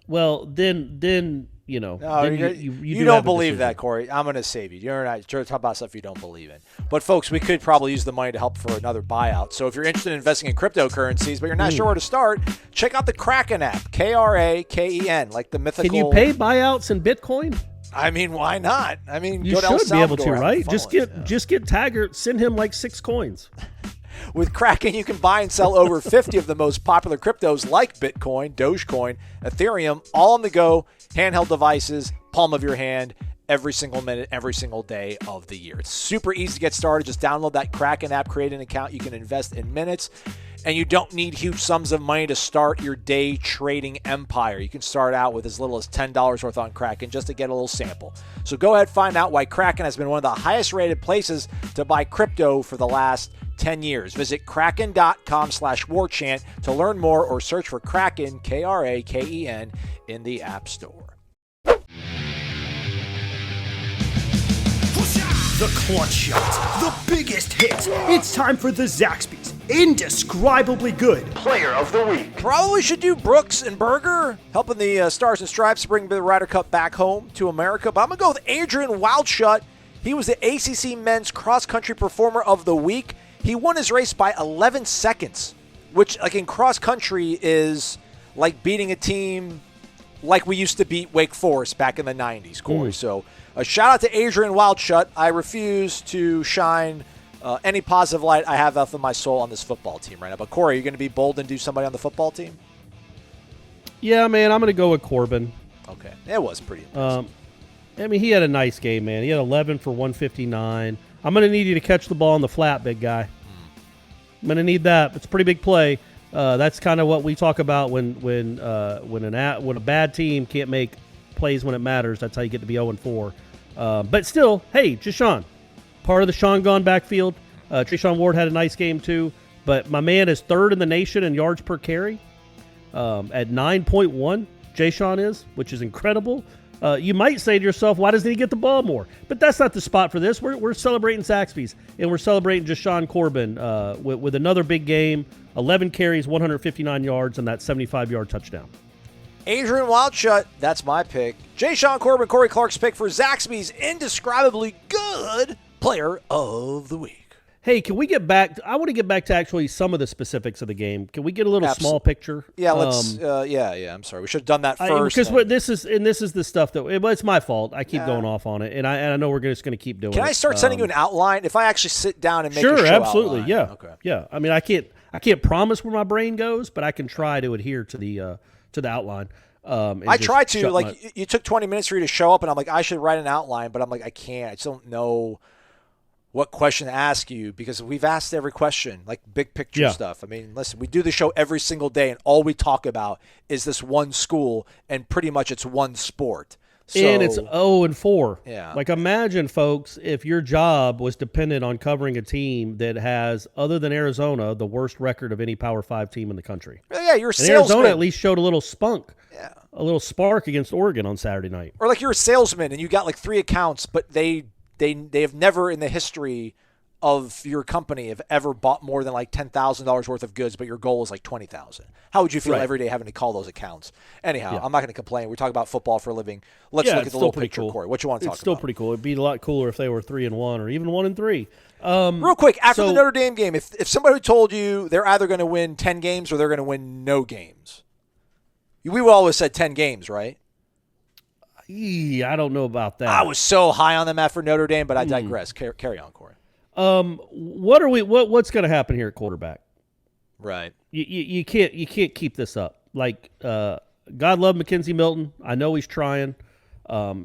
well, then you know. No, you don't believe that, Corey. I'm going to save you. You're not talk about stuff you don't believe in. But, folks, we could probably use the money to help for another buyout. So if you're interested in investing in cryptocurrencies but you're not sure where to start, check out the Kraken app, Kraken, like the mythical. Can you pay buyouts in Bitcoin? I mean, why not? I mean, you go to El should be able to, Salvador, right? Just get Taggart, send him like 6 coins. With Kraken, you can buy and sell over 50 of the most popular cryptos like Bitcoin, Dogecoin, Ethereum, all on the go, handheld devices, palm of your hand, every single minute, every single day of the year. It's super easy to get started. Just download that Kraken app, create an account. You can invest in minutes, and you don't need huge sums of money to start your day trading empire. You can start out with as little as $10 worth on Kraken just to get a little sample. So go ahead, find out why Kraken has been one of the highest rated places to buy crypto for the last 10 years. Visit kraken.com/warchant to learn more or search for Kraken, Kraken, in the App Store. The clutch shot, the biggest hits. It's time for the Zaxby's indescribably good Player of the Week. Probably should do Brooks and Berger, helping the Stars and Stripes bring the Ryder Cup back home to America. But I'm going to go with Adrian Wildschut. He was the ACC Men's Cross Country Performer of the Week. He won his race by 11 seconds, which, like in cross country, is like beating a team like we used to beat Wake Forest back in the 90s, Corey. So a shout out to Adrian Wildschut. I refuse to shine any positive light I have off of my soul on this football team right now. But, Corey, are you going to be bold and do somebody on the football team? Yeah, man, I'm going to go with Corbin. Okay. It was pretty impressive. I mean, he had a nice game, man. He had 11 for 159. I'm going to need you to catch the ball in the flat, big guy. I'm going to need that. It's a pretty big play. That's kind of what we talk about when a bad team can't make plays when it matters. That's how you get to be 0-4. But still, hey, Jashawn, part of the Sean Gone backfield. Treshaun Ward had a nice game too. But my man is 3rd in the nation in yards per carry at 9.1. Jashawn is, which is incredible. You might say to yourself, why doesn't he get the ball more? But that's not the spot for this. We're celebrating Zaxby's, and we're celebrating Jashawn Corbin with another big game, 11 carries, 159 yards, and that 75-yard touchdown. Adrian Wildshut, that's my pick. Jay Sean Corbin, Corey Clark's pick for Zaxby's indescribably good player of the week. Hey, can we get back? I want to get back to actually some of the specifics of the game. Can we get a little small picture? Yeah, let's. Yeah. I'm sorry, we should have done that first. Because this is the stuff that it's my fault. I keep going off on it, and I know we're just going to keep doing it. Can I start sending you an outline if I actually sit down and make sure, a show absolutely, outline? yeah, Okay. yeah. I mean, I can't promise where my brain goes, but I can try to adhere to the outline. I try to you took 20 minutes for you to show up, and I'm like, I should write an outline, but I'm like, I can't. I just don't know what question to ask you because we've asked every question, like big picture stuff. I mean, listen, we do the show every single day, and all we talk about is this one school, and pretty much it's one sport. So, and it's 0-4. Yeah. Like, imagine, folks, if your job was dependent on covering a team that has, other than Arizona, the worst record of any Power 5 team in the country. Yeah, you're a and salesman. Arizona at least showed a little spunk. Yeah. A little spark against Oregon on Saturday night. Or like you're a salesman and you got like 3 accounts, but they have never in the history of your company have ever bought more than like $10,000 worth of goods, but your goal is like $20,000. How would you feel every day having to call those accounts? Anyhow, I'm not going to complain. We're talking about football for a living. Let's look at the little picture, cool. Corey. What you want to talk about? It's still pretty cool. It'd be a lot cooler if they were 3-1 or even 1-3. Real quick, after the Notre Dame game, if somebody told you they're either going to win 10 games or they're going to win no games, we always said 10 games, right? I don't know about that. I was so high on them after Notre Dame, but I digress. Carry on, Corey. What's going to happen here at quarterback? Right. You can't keep this up. Like, God love Mackenzie Milton. I know he's trying.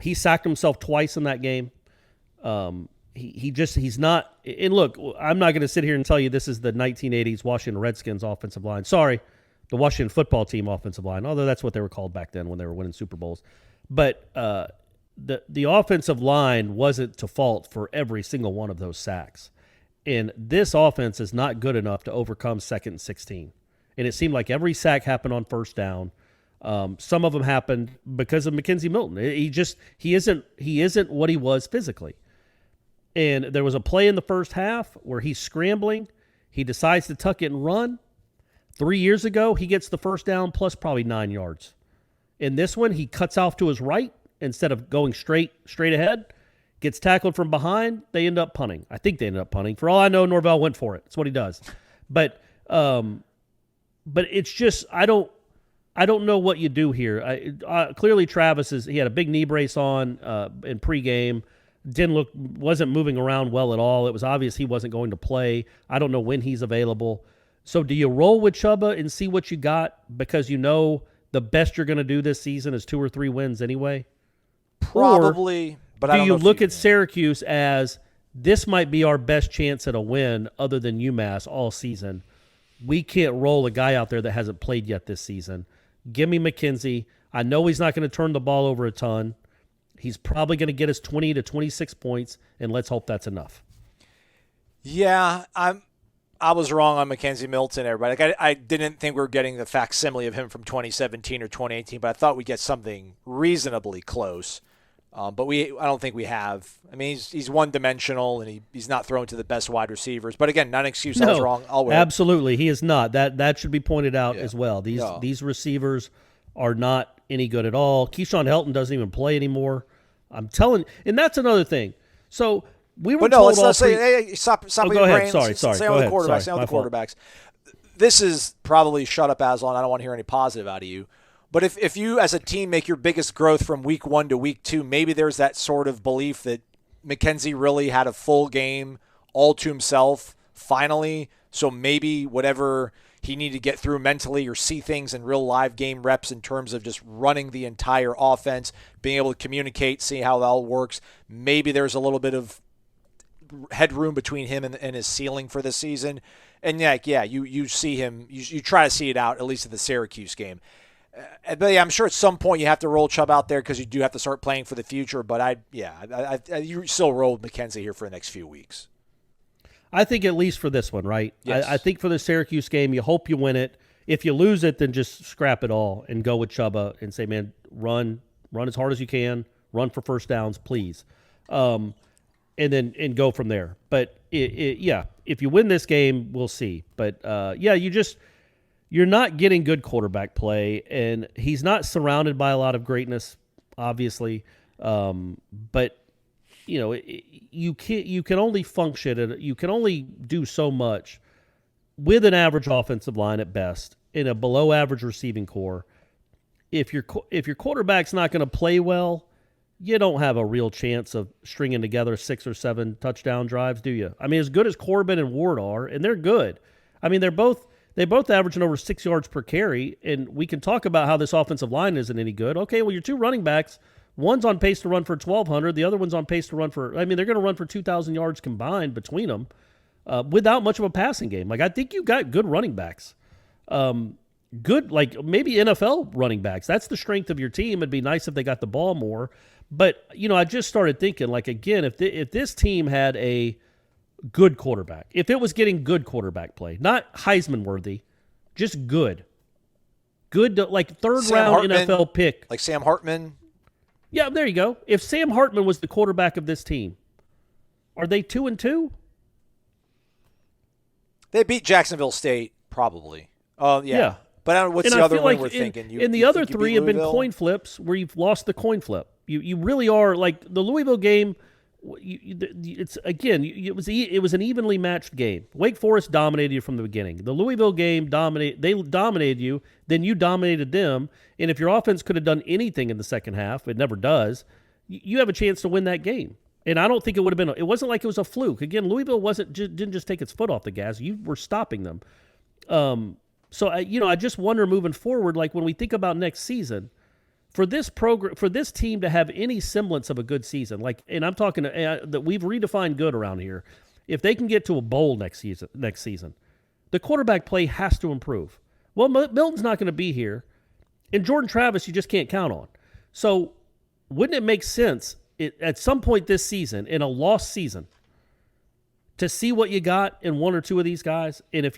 He sacked himself twice in that game. He's not. And look, I'm not going to sit here and tell you this is the 1980s Washington Redskins offensive line. Sorry, the Washington football team offensive line. Although that's what they were called back then when they were winning Super Bowls. But the offensive line wasn't to fault for every single one of those sacks. And this offense is not good enough to overcome 2nd and 16. And it seemed like every sack happened on first down. Some of them happened because of Mackenzie Milton. He isn't what he was physically. And there was a play in the first half where he's scrambling. He decides to tuck it and run. 3 years ago, he gets the first down plus probably 9 yards. In this one, he cuts off to his right instead of going straight ahead. Gets tackled from behind. They end up punting. I think they ended up punting. For all I know, Norvell went for it. That's what he does. But it's just I don't know what you do here. Clearly, Travis he had a big knee brace on in pregame. Wasn't moving around well at all. It was obvious he wasn't going to play. I don't know when he's available. So do you roll with Chubba and see what you got because you know the best you're going to do this season is 2 or 3 wins anyway? Probably. But do you look at Syracuse as this might be our best chance at a win other than UMass all season? We can't roll a guy out there that hasn't played yet this season. Give me McKenzie. I know he's not going to turn the ball over a ton. He's probably going to get us 20 to 26 points, and let's hope that's enough. Yeah, I was wrong on Mackenzie Milton, everybody. Like I didn't think we were getting the facsimile of him from 2017 or 2018, but I thought we'd get something reasonably close. But I don't think we have. I mean, he's one-dimensional, and he's not thrown to the best wide receivers. But again, not an excuse. I was wrong. I'll wait. Absolutely, he is not. That should be pointed out as well. These receivers are not any good at all. Keyshawn Helton doesn't even play anymore. I'm telling, and that's another thing. So we were told let's say, hey, stop with your go ahead. brain. Sorry. Say Go on the ahead. quarterbacks. Sorry. Say on My the fault. quarterbacks. This is probably shut up, Aslan. I don't want to hear any positive out of you. But if you as a team make your biggest growth from week 1 to week 2, maybe there's that sort of belief that McKenzie really had a full game all to himself finally. So maybe whatever he needed to get through mentally or see things in real live game reps in terms of just running the entire offense, being able to communicate, see how that all works. Maybe there's a little bit of headroom between him and his ceiling for this season. And you see him, you try to see it out, at least at the Syracuse game. But I'm sure at some point you have to roll Chubb out there because you do have to start playing for the future. But you still rolled McKenzie here for the next few weeks. I think at least for this one, right? Yes. I think for the Syracuse game, you hope you win it. If you lose it, then just scrap it all and go with Chubba and say, man, run as hard as you can, run for first downs, please, and go from there. But if you win this game, we'll see. But you're not getting good quarterback play, and he's not surrounded by a lot of greatness, obviously. But you can only function and you can only do so much with an average offensive line at best in a below average receiving core. If your quarterback's not going to play well, you don't have a real chance of stringing together 6 or 7 touchdown drives, do you? I mean, as good as Corbin and Ward are, and they're good. I mean, they both averaging over 6 yards per carry, and we can talk about how this offensive line isn't any good. Okay, well, your 2 running backs, one's on pace to run for 1,200, the other one's on pace to run for, I mean, they're going to run for 2,000 yards combined between them without much of a passing game. Like, I think you got good running backs. Good, like maybe NFL running backs. That's the strength of your team. It'd be nice if they got the ball more. But, I just started thinking, like, again, if this team had a good quarterback, if it was getting good quarterback play, not Heisman worthy, just good, like third-round NFL pick. Like Sam Hartman? Yeah, there you go. If Sam Hartman was the quarterback of this team, are they 2-2? They beat Jacksonville State, probably. Yeah. But what's the other one we're thinking? And the other 3 have been coin flips where you've lost the coin flip. You really are, like the Louisville game. It was an evenly matched game. Wake Forest dominated you from the beginning. The Louisville game they dominated you. Then you dominated them. And if your offense could have done anything in the second half, it never does. You have a chance to win that game. And I don't think it would have been. It wasn't like it was a fluke. Again, Louisville didn't just take its foot off the gas. You were stopping them. So I just wonder moving forward, like when we think about next season, for this program, for this team to have any semblance of a good season, like, and I'm talking that we've redefined good around here. If they can get to a bowl next season, the quarterback play has to improve. Well, Milton's not going to be here, and Jordan Travis you just can't count on. So, wouldn't it make sense at some point this season, in a lost season, to see what you got in 1 or 2 of these guys, and if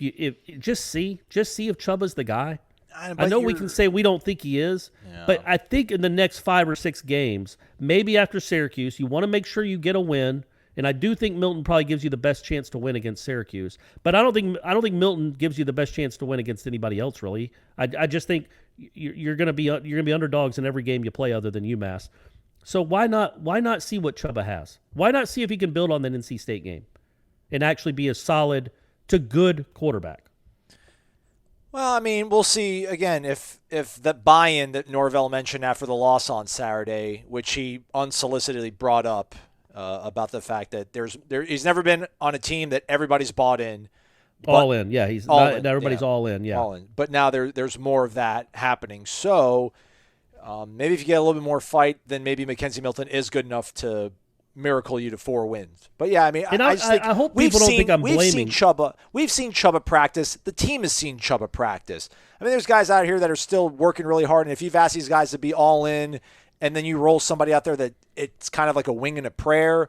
just see if Chubba's the guy. I know we can say we don't think he is, but I think in the next 5 or 6 games, maybe after Syracuse, you want to make sure you get a win. And I do think Milton probably gives you the best chance to win against Syracuse, but I don't think Milton gives you the best chance to win against anybody else really. I just think you're going to be underdogs in every game you play other than UMass. So why not see what Chubba has? Why not see if he can build on that NC State game and actually be a solid to good quarterback? Well, I mean, we'll see, again, if the buy-in that Norvell mentioned after the loss on Saturday, which he unsolicitedly brought up about the fact that he's never been on a team that everybody's bought in. All in, yeah. Everybody's all in, yeah. All in. But now there's more of that happening. So maybe if you get a little bit more fight, then maybe Mackenzie Milton is good enough to miracle you to 4 wins. But yeah, I mean, I hope people don't think I'm blaming. We've seen Chubba practice. The team has seen Chubba practice. I mean, there's guys out here that are still working really hard, and if you've asked these guys to be all in, and then you roll somebody out there that it's kind of like a wing and a prayer,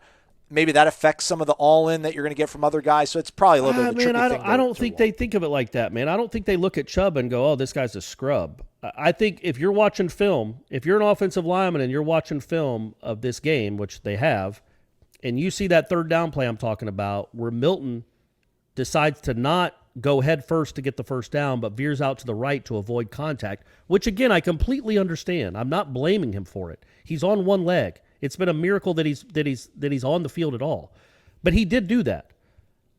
maybe that affects some of the all in that you're going to get from other guys. So it's probably a little bit of a tricky thing. I don't think they think of it like that, man. I don't think they look at Chubb and go, "Oh, this guy's a scrub." I think if you're watching film, if you're an offensive lineman and you're watching film of this game, which they have, and you see that third down play I'm talking about where Milton decides to not go head first to get the first down, but veers out to the right to avoid contact, which, again, I completely understand. I'm not blaming him for it. He's on one leg. It's been a miracle that he's on the field at all. But he did do that.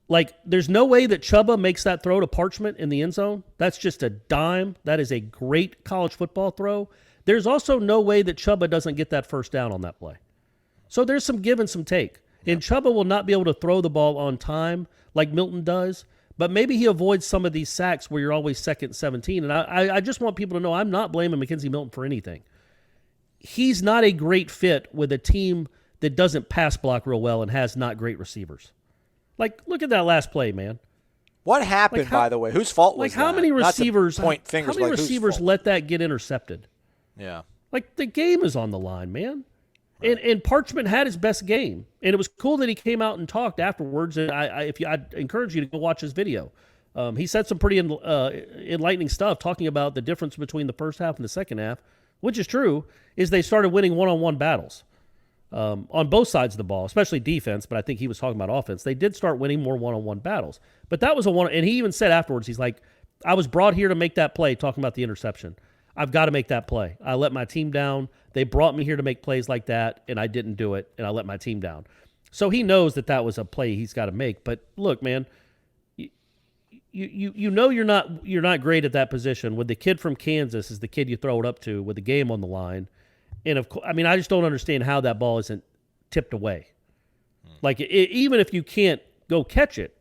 Like, there's no way that Chubba makes that throw to Parchment in the end zone. That's just a dime. That is a great college football throw. There's also no way that Chubba doesn't get that first down on that play. So there's some give and some take. And Chubba will not be able to throw the ball on time like Milton does, but maybe he avoids some of these sacks where you're always second and 17. And I just want people to know I'm not blaming Mackenzie Milton for anything. He's not a great fit with a team that doesn't pass block real well and has not great receivers. Like, look at that last play, man. What happened, by the way? Whose fault was that? How many receivers, point fingers, how many receivers let that get intercepted? Yeah. Like, the game is on the line, man. Right. And Parchment had his best game. And it was cool that he came out and talked afterwards. And I'd encourage you to go watch his video. He said some pretty enlightening stuff talking about the difference between the first half and the second half, which is true, is they started winning one-on-one battles on both sides of the ball, especially defense, but I think he was talking about offense. They did start winning more one-on-one battles. But that was and he even said afterwards, he's like, I was brought here to make that play, talking about the interception. I've got to make that play. I let my team down. They brought me here to make plays like that, and I didn't do it, and I let my team down. So he knows that was a play he's got to make. But look, man, you know you're not great at that position when the kid from Kansas is the kid you throw it up to with the game on the line. And of course, I mean, I just don't understand how that ball isn't tipped away. Like even if you can't go catch it,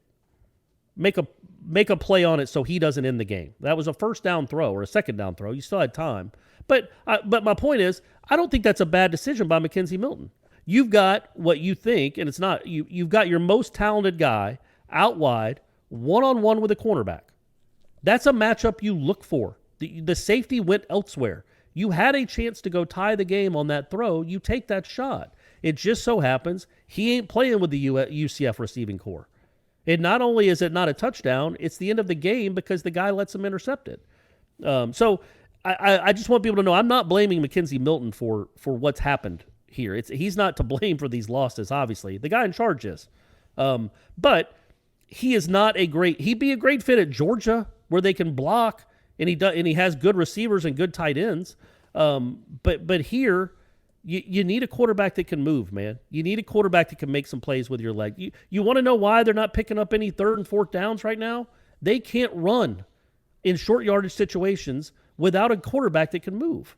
make a play on it so he doesn't end the game. That was a first down throw or a second down throw. You still had time. But my point is, I don't think that's a bad decision by McKenzie Milton. You've got what you think, and it's not you've got your most talented guy out wide, one-on-one with a cornerback. That's a matchup you look for. The safety went elsewhere. You had a chance to go tie the game on that throw. You take that shot. It just so happens he ain't playing with the UCF receiving corps. And not only is it not a touchdown, it's the end of the game because the guy lets him intercept it. So I just want people to know I'm not blaming McKenzie Milton for what's happened here. He's not to blame for these losses, obviously. The guy in charge is. But he is not he'd be a great fit at Georgia where they can block and he has good receivers and good tight ends. But here you need a quarterback that can move, man. You need a quarterback that can make some plays with your leg. You want to know why they're not picking up any third and fourth downs right now? They can't run in short yardage situations without a quarterback that can move.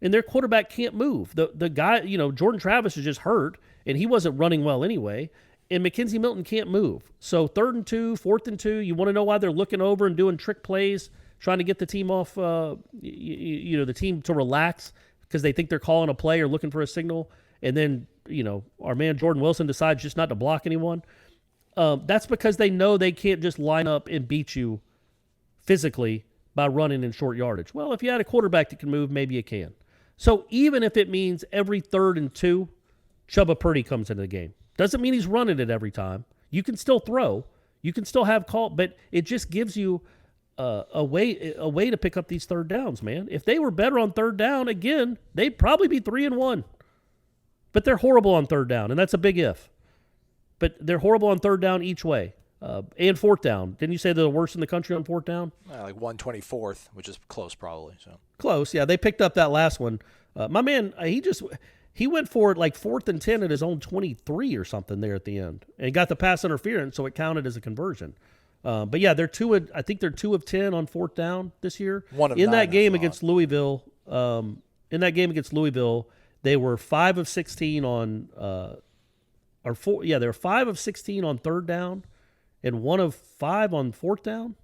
And their quarterback can't move. The guy, Jordan Travis is just hurt, and he wasn't running well anyway. And McKenzie Milton can't move. So 3rd and 2, 4th and 2, you want to know why they're looking over and doing trick plays, trying to get the team off, the team to relax because they think they're calling a play or looking for a signal. And then, our man Jordan Wilson decides just not to block anyone. That's because they know they can't just line up and beat you physically by running in short yardage. Well, if you had a quarterback that can move, maybe you can. So even if it means every 3rd and 2, Chubba Purdy comes into the game. Doesn't mean he's running it every time. You can still throw. You can still have call, but it just gives you a way to pick up these third downs, man. If they were better on third down, again, they'd probably be 3-1. But they're horrible on third down, and that's a big if. But they're horrible on third down each way. And fourth down. Didn't you say they're the worst in the country on fourth down? Like 124th, which is close probably. So close, yeah. They picked up that last one. My man, he went for it like 4th and 10 at his own 23 or something there at the end, and got the pass interference, so it counted as a conversion. But yeah, I think they're 2 of 10 on fourth down this year. In that game against Louisville, they were 5 of 16 on, they were 5 of 16 on third down, and 1 of 5 on fourth down.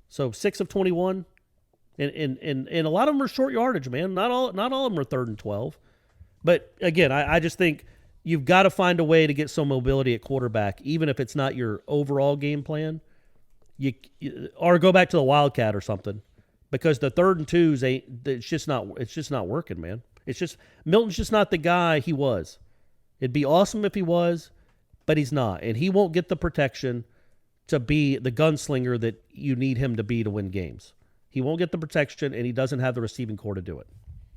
So 6 of 21, and a lot of them are short yardage, man. Not all of them are 3rd and 12. But again, I just think you've got to find a way to get some mobility at quarterback, even if it's not your overall game plan. Or go back to the Wildcat or something, because the 3rd and 2s it's just not working, man. Milton's just not the guy he was. It'd be awesome if he was, but he's not, and he won't get the protection to be the gunslinger that you need him to be to win games. He won't get the protection, and he doesn't have the receiving core to do it.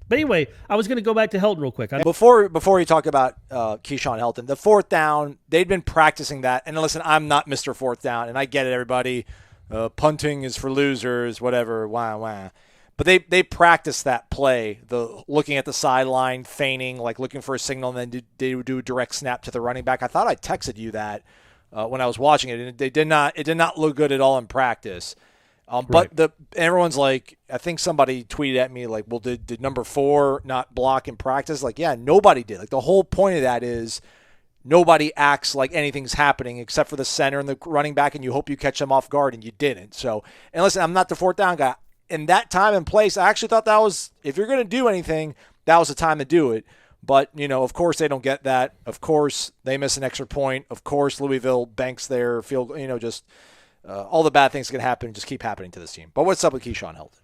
But anyway, I was going to go back to Helton real quick. Before you talk about Keyshawn Helton, the fourth down, they'd been practicing that. And listen, I'm not Mr. Fourth Down, and I get it, everybody. Punting is for losers, whatever, wah. But they practiced that play, the looking at the sideline, feigning, like looking for a signal, and then they would do a direct snap to the running back. I thought I texted you that when I was watching it, and it did not look good at all in practice. But everyone's like, I think somebody tweeted at me like, well, did number 4 not block in practice? Like, yeah, nobody did. Like, the whole point of that is nobody acts like anything's happening except for the center and the running back, and you hope you catch them off guard, and you didn't. So, and listen, I'm not the fourth down guy. In that time and place, I actually thought that was, if you're going to do anything, that was the time to do it. But, of course they don't get that. Of course they miss an extra point. Of course Louisville banks their field, just all the bad things can happen, just keep happening to this team. But what's up with Keyshawn Helton?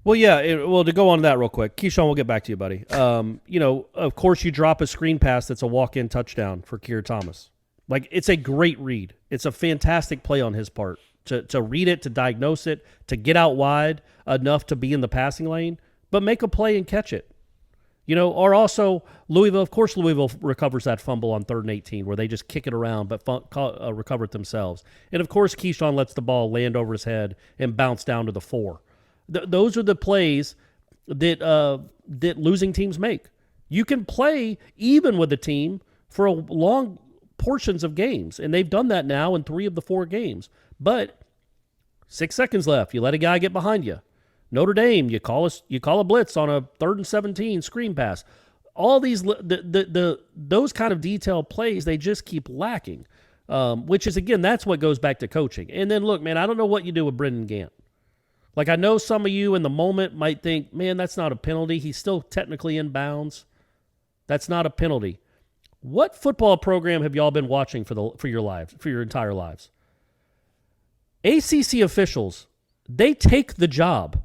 Well, yeah. To go on to that real quick, Keyshawn, we'll get back to you, buddy. Of course you drop a screen pass that's a walk-in touchdown for Keir Thomas. Like, it's a great read. It's a fantastic play on his part to read it, to diagnose it, to get out wide enough to be in the passing lane, but make a play and catch it. Or also Louisville. Of course, Louisville recovers that fumble on 3rd and 18 where they just kick it around but recover it themselves. And, of course, Keyshawn lets the ball land over his head and bounce down to the 4. Those are the plays that losing teams make. You can play even with a team for long portions of games, and they've done that now in 3 of the 4 games. But 6 seconds left. You let a guy get behind you. Notre Dame, you call a blitz on a 3rd and 17 screen pass. All these those kind of detailed plays, they just keep lacking, which is, again, that's what goes back to coaching. And then, look, man, I don't know what you do with Brendan Gant. Like, I know some of you in the moment might think, man, that's not a penalty. He's still technically in bounds. That's not a penalty. What football program have y'all been watching for your entire lives? ACC officials, they take the job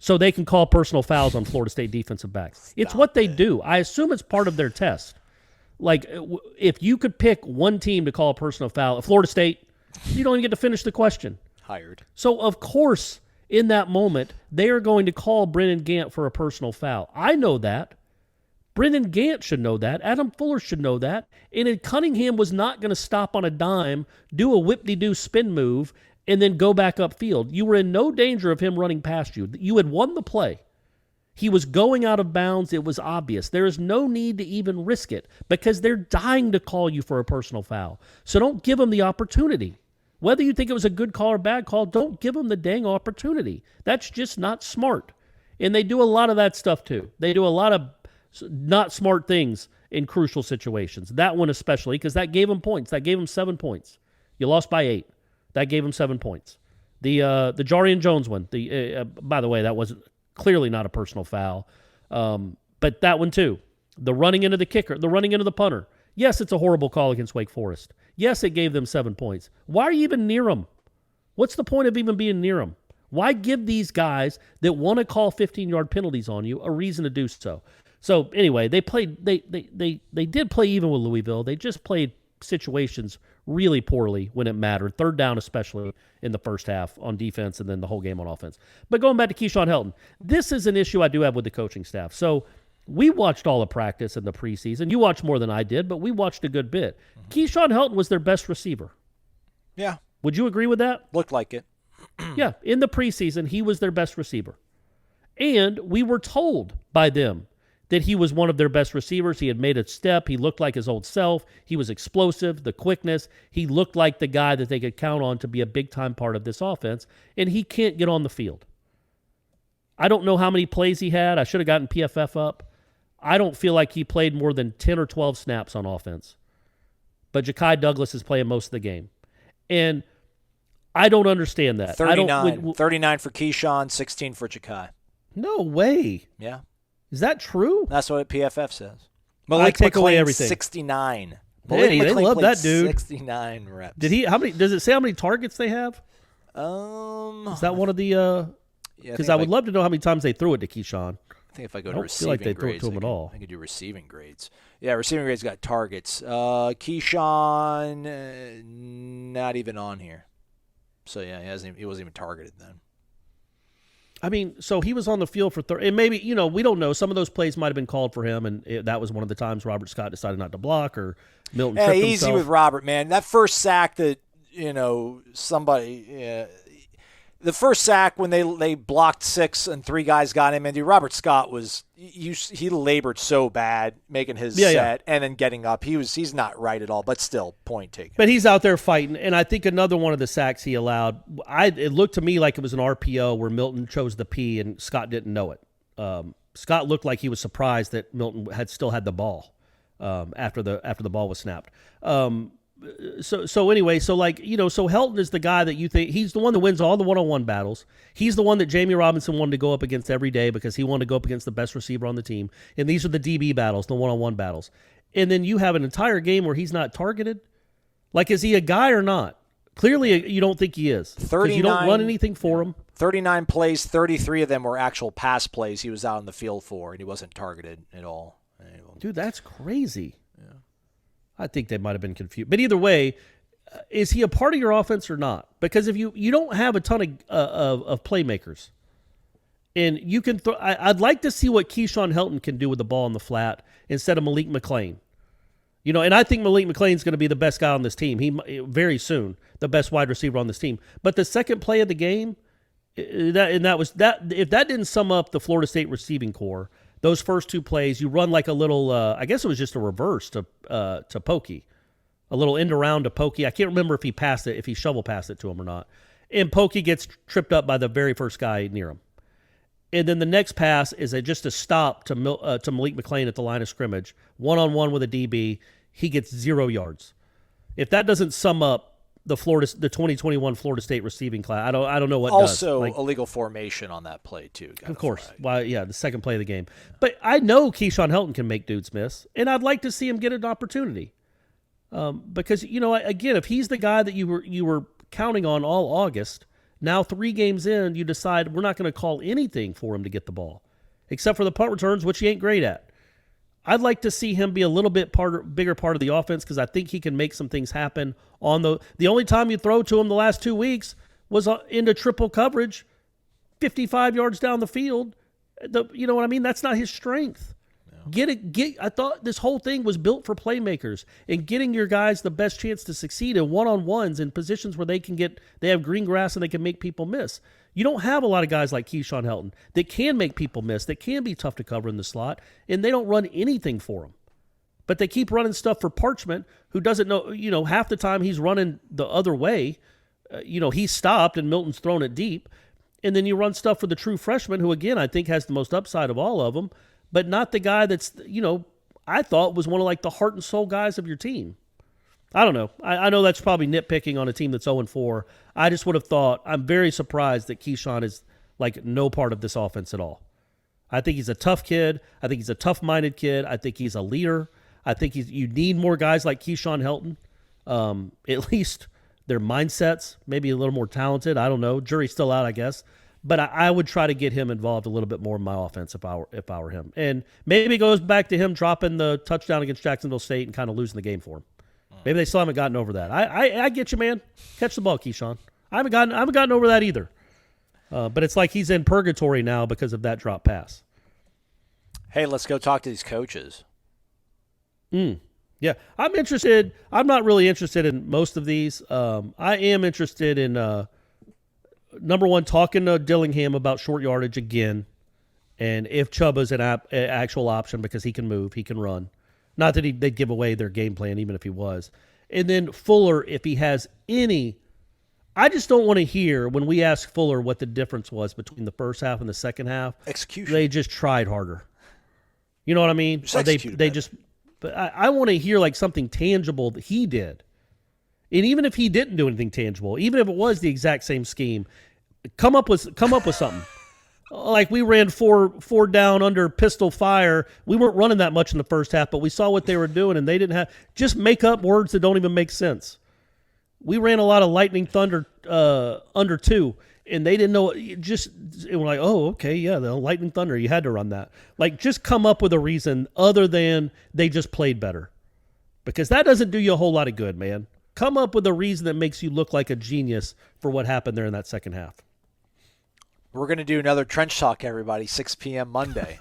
so they can call personal fouls on Florida State defensive backs. It's what they do. I assume it's part of their test. Like, if you could pick one team to call a personal foul, at Florida State, you don't even get to finish the question. Hired. So, of course, in that moment, they are going to call Brendan Gant for a personal foul. I know that. Brendan Gant should know that. Adam Fuller should know that. And Cunningham was not going to stop on a dime, do a whip-de-doo spin move, and then go back upfield. You were in no danger of him running past you. You had won the play. He was going out of bounds. It was obvious. There is no need to even risk it because they're dying to call you for a personal foul. So don't give them the opportunity. Whether you think it was a good call or bad call, don't give them the dang opportunity. That's just not smart. And they do a lot of that stuff too. They do a lot of not smart things in crucial situations. That one especially, because that gave them points. That gave them 7 points. You lost by 8. That gave them 7 points. The Jarian Jones one, by the way, that was clearly not a personal foul. But that one too. The running into the kicker, the running into the punter. Yes, it's a horrible call against Wake Forest. Yes, it gave them 7 points. Why are you even near them? What's the point of even being near them? Why give these guys that want to call 15-yard penalties on you a reason to do so? So anyway, they did play even with Louisville. They just played situations really poorly when it mattered. 3rd down especially in the first half on defense and then the whole game on offense. But going back to Keyshawn Helton, this is an issue I do have with the coaching staff. So we watched all the practice in the preseason. You watched more than I did, but we watched a good bit. Mm-hmm. Keyshawn Helton was their best receiver. Yeah. Would you agree with that? Looked like it. Yeah. In the preseason, he was their best receiver. And we were told by them that he was one of their best receivers. He had made a step. He looked like his old self. He was explosive, the quickness. He looked like the guy that they could count on to be a big-time part of this offense, and he can't get on the field. I don't know how many plays he had. I should have gotten PFF up. I don't feel like he played more than 10 or 12 snaps on offense. But Ja'Kai Douglas is playing most of the game. And I don't understand that. 39 for Keyshawn, 16 for Ja'Kai. No way. Yeah. Is that true? That's what PFF says. I take away everything. 69. Hey, they love that dude. 69 reps. Did he? How many? Does it say how many targets they have? Is that one of the? Because I would love to know how many times they threw it to Keyshawn. I think if I go I to don't receiving feel like they grades, threw it to him at all. I could do receiving grades. Yeah, receiving grades got targets. Keyshawn, not even on here. So yeah, he wasn't even targeted then. I mean, so he was on the field for and maybe, we don't know. Some of those plays might have been called for him, and that was one of the times Robert Scott decided not to block or Milton tripped himself. Easy with Robert, man. That first sack that, the first sack when they blocked 6 and 3 guys got him, and Robert Scott he labored so bad making his set and then getting up. He's not right at all, but still point taken. But he's out there fighting, and I think another one of the sacks he allowed, it looked to me like it was an RPO where Milton chose the P and Scott didn't know it. Scott looked like he was surprised that Milton still had the ball after the ball was snapped. So anyway, so Helton is the guy that you think he's the one that wins all the one-on-one battles. He's the one that Jamie Robinson wanted to go up against every day because he wanted to go up against the best receiver on the team. And these are the DB battles, the one-on-one battles. And then you have an entire game where he's not targeted. Like, is he a guy or not? Clearly, you don't think he is. 39. You don't run anything for him. 39 plays, 33 of them were actual pass plays he was out on the field for, and he wasn't targeted at all. Dude, that's crazy. I think they might have been confused. But either way, is he a part of your offense or not? Because if you don't have a ton of playmakers, And you can throw. I'd like to see what Keyshawn Helton can do with the ball in the flat instead of Malik McClain. You know, and I think Malik McClain's going to be the best guy on this team. He very soon the best wide receiver on this team. But the second play of the game, if that didn't sum up the Florida State receiving core, those first two plays, you run like a little. I guess it was just a reverse to Pokey, a little end around to Pokey. I can't remember if he passed it, if he shovel passed it to him or not. And Pokey gets tripped up by the very first guy near him. And then the next pass is just a stop to Malik McClain at the line of scrimmage, one-on-one with a DB. He gets 0 yards. If that doesn't sum up the 2021 Florida State receiving class, I don't know what does. Also, illegal formation on that play too. Of course, the second play of the game. But I know Keyshawn Helton can make dudes miss, and I'd like to see him get an opportunity. Because again, if he's the guy that you were counting on all August. Now 3 games in, you decide we're not going to call anything for him to get the ball, except for the punt returns, which he ain't great at. I'd like to see him be a little bit bigger part of the offense because I think he can make some things happen. The only time you throw to him the last 2 weeks was into triple coverage, 55 yards down the field. You know what I mean? That's not his strength. I thought this whole thing was built for playmakers and getting your guys the best chance to succeed in one-on-ones in positions where they have green grass and they can make people miss. You don't have a lot of guys like Keyshawn Helton that can make people miss, that can be tough to cover in the slot, and they don't run anything for them. But they keep running stuff for Parchment, who doesn't know, half the time he's running the other way. He's stopped and Milton's thrown it deep. And then you run stuff for the true freshman, who, again, I think has the most upside of all of them, but not the guy that's, I thought was one of like the heart and soul guys of your team. I don't know. I know that's probably nitpicking on a team that's 0-4. I just would have thought, I'm very surprised that Keyshawn is like no part of this offense at all. I think he's a tough kid. I think he's a tough-minded kid. I think he's a leader. I think you need more guys like Keyshawn Helton. At least their mindsets, maybe a little more talented. I don't know. Jury's still out, I guess. But I would try to get him involved a little bit more in my offense if I were him. And maybe it goes back to him dropping the touchdown against Jacksonville State and kind of losing the game for him. Maybe they still haven't gotten over that. I get you, man. Catch the ball, Keyshawn. I haven't gotten over that either. But it's like he's in purgatory now because of that drop pass. Hey, let's go talk to these coaches. Yeah, I'm interested. I'm not really interested in most of these. I am interested in number one, talking to Dillingham about short yardage again, and if Chubba's an actual option because he can move, he can run. Not that they'd give away their game plan, even if he was. And then Fuller, if he has any. I just don't want to hear when we ask Fuller what the difference was between the first half and the second half. Execution. They just tried harder. You know what I mean? They just. But I want to hear like something tangible that he did. And even if he didn't do anything tangible, even if it was the exact same scheme, come up with something. Like we ran four down under pistol fire. We weren't running that much in the first half, but we saw what they were doing, and they didn't have. Just make up words that don't even make sense. We ran a lot of lightning thunder under 2, and they didn't know. It was like, oh, okay, yeah, the lightning thunder. You had to run that. Like, just come up with a reason other than they just played better, because that doesn't do you a whole lot of good, man. Come up with a reason that makes you look like a genius for what happened there in that second half. We're going to do another Trench Talk, everybody, 6 p.m. Monday.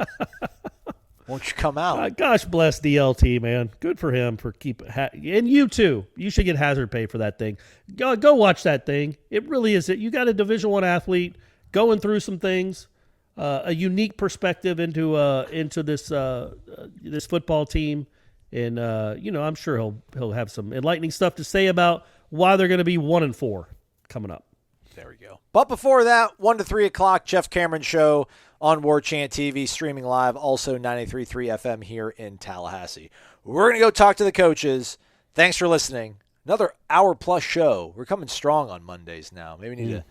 Won't you come out? Gosh bless DLT, man. Good for him for and you too. You should get hazard pay for that thing. Go watch that thing. It really is it. You got a Division I athlete going through some things, a unique perspective into this football team, and I'm sure he'll have some enlightening stuff to say about why they're going to be 1-4 coming up. There we go. But before that, 1 to 3 o'clock, Jeff Cameron Show on Warchant TV, streaming live, also 93.3 FM here in Tallahassee. We're going to go talk to the coaches. Thanks for listening. Another hour-plus show. We're coming strong on Mondays now. Maybe we need to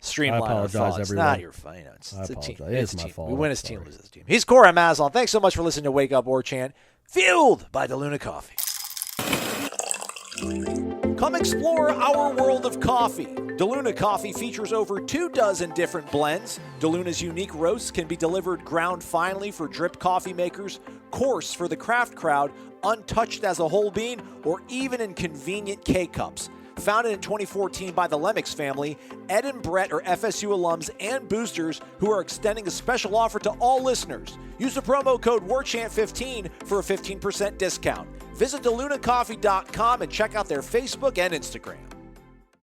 streamline our thoughts. Everyone. Not your fault. It's a team. It's my team. fault. We win as team, lose as team. He's Corey Maslon. Thanks so much for listening to Wake Up Warchant, fueled by DeLuna Coffee. Come explore our world of coffee. DeLuna Coffee features over 24 different blends. DeLuna's unique roasts can be delivered ground finely for drip coffee makers, coarse for the craft crowd, untouched as a whole bean, or even in convenient K-cups. Founded in 2014 by the Lemmix family, Ed and Brett are FSU alums and boosters who are extending a special offer to all listeners. Use the promo code WARCHANT15 for a 15% discount. Visit DeLunaCoffee.com and check out their Facebook and Instagram.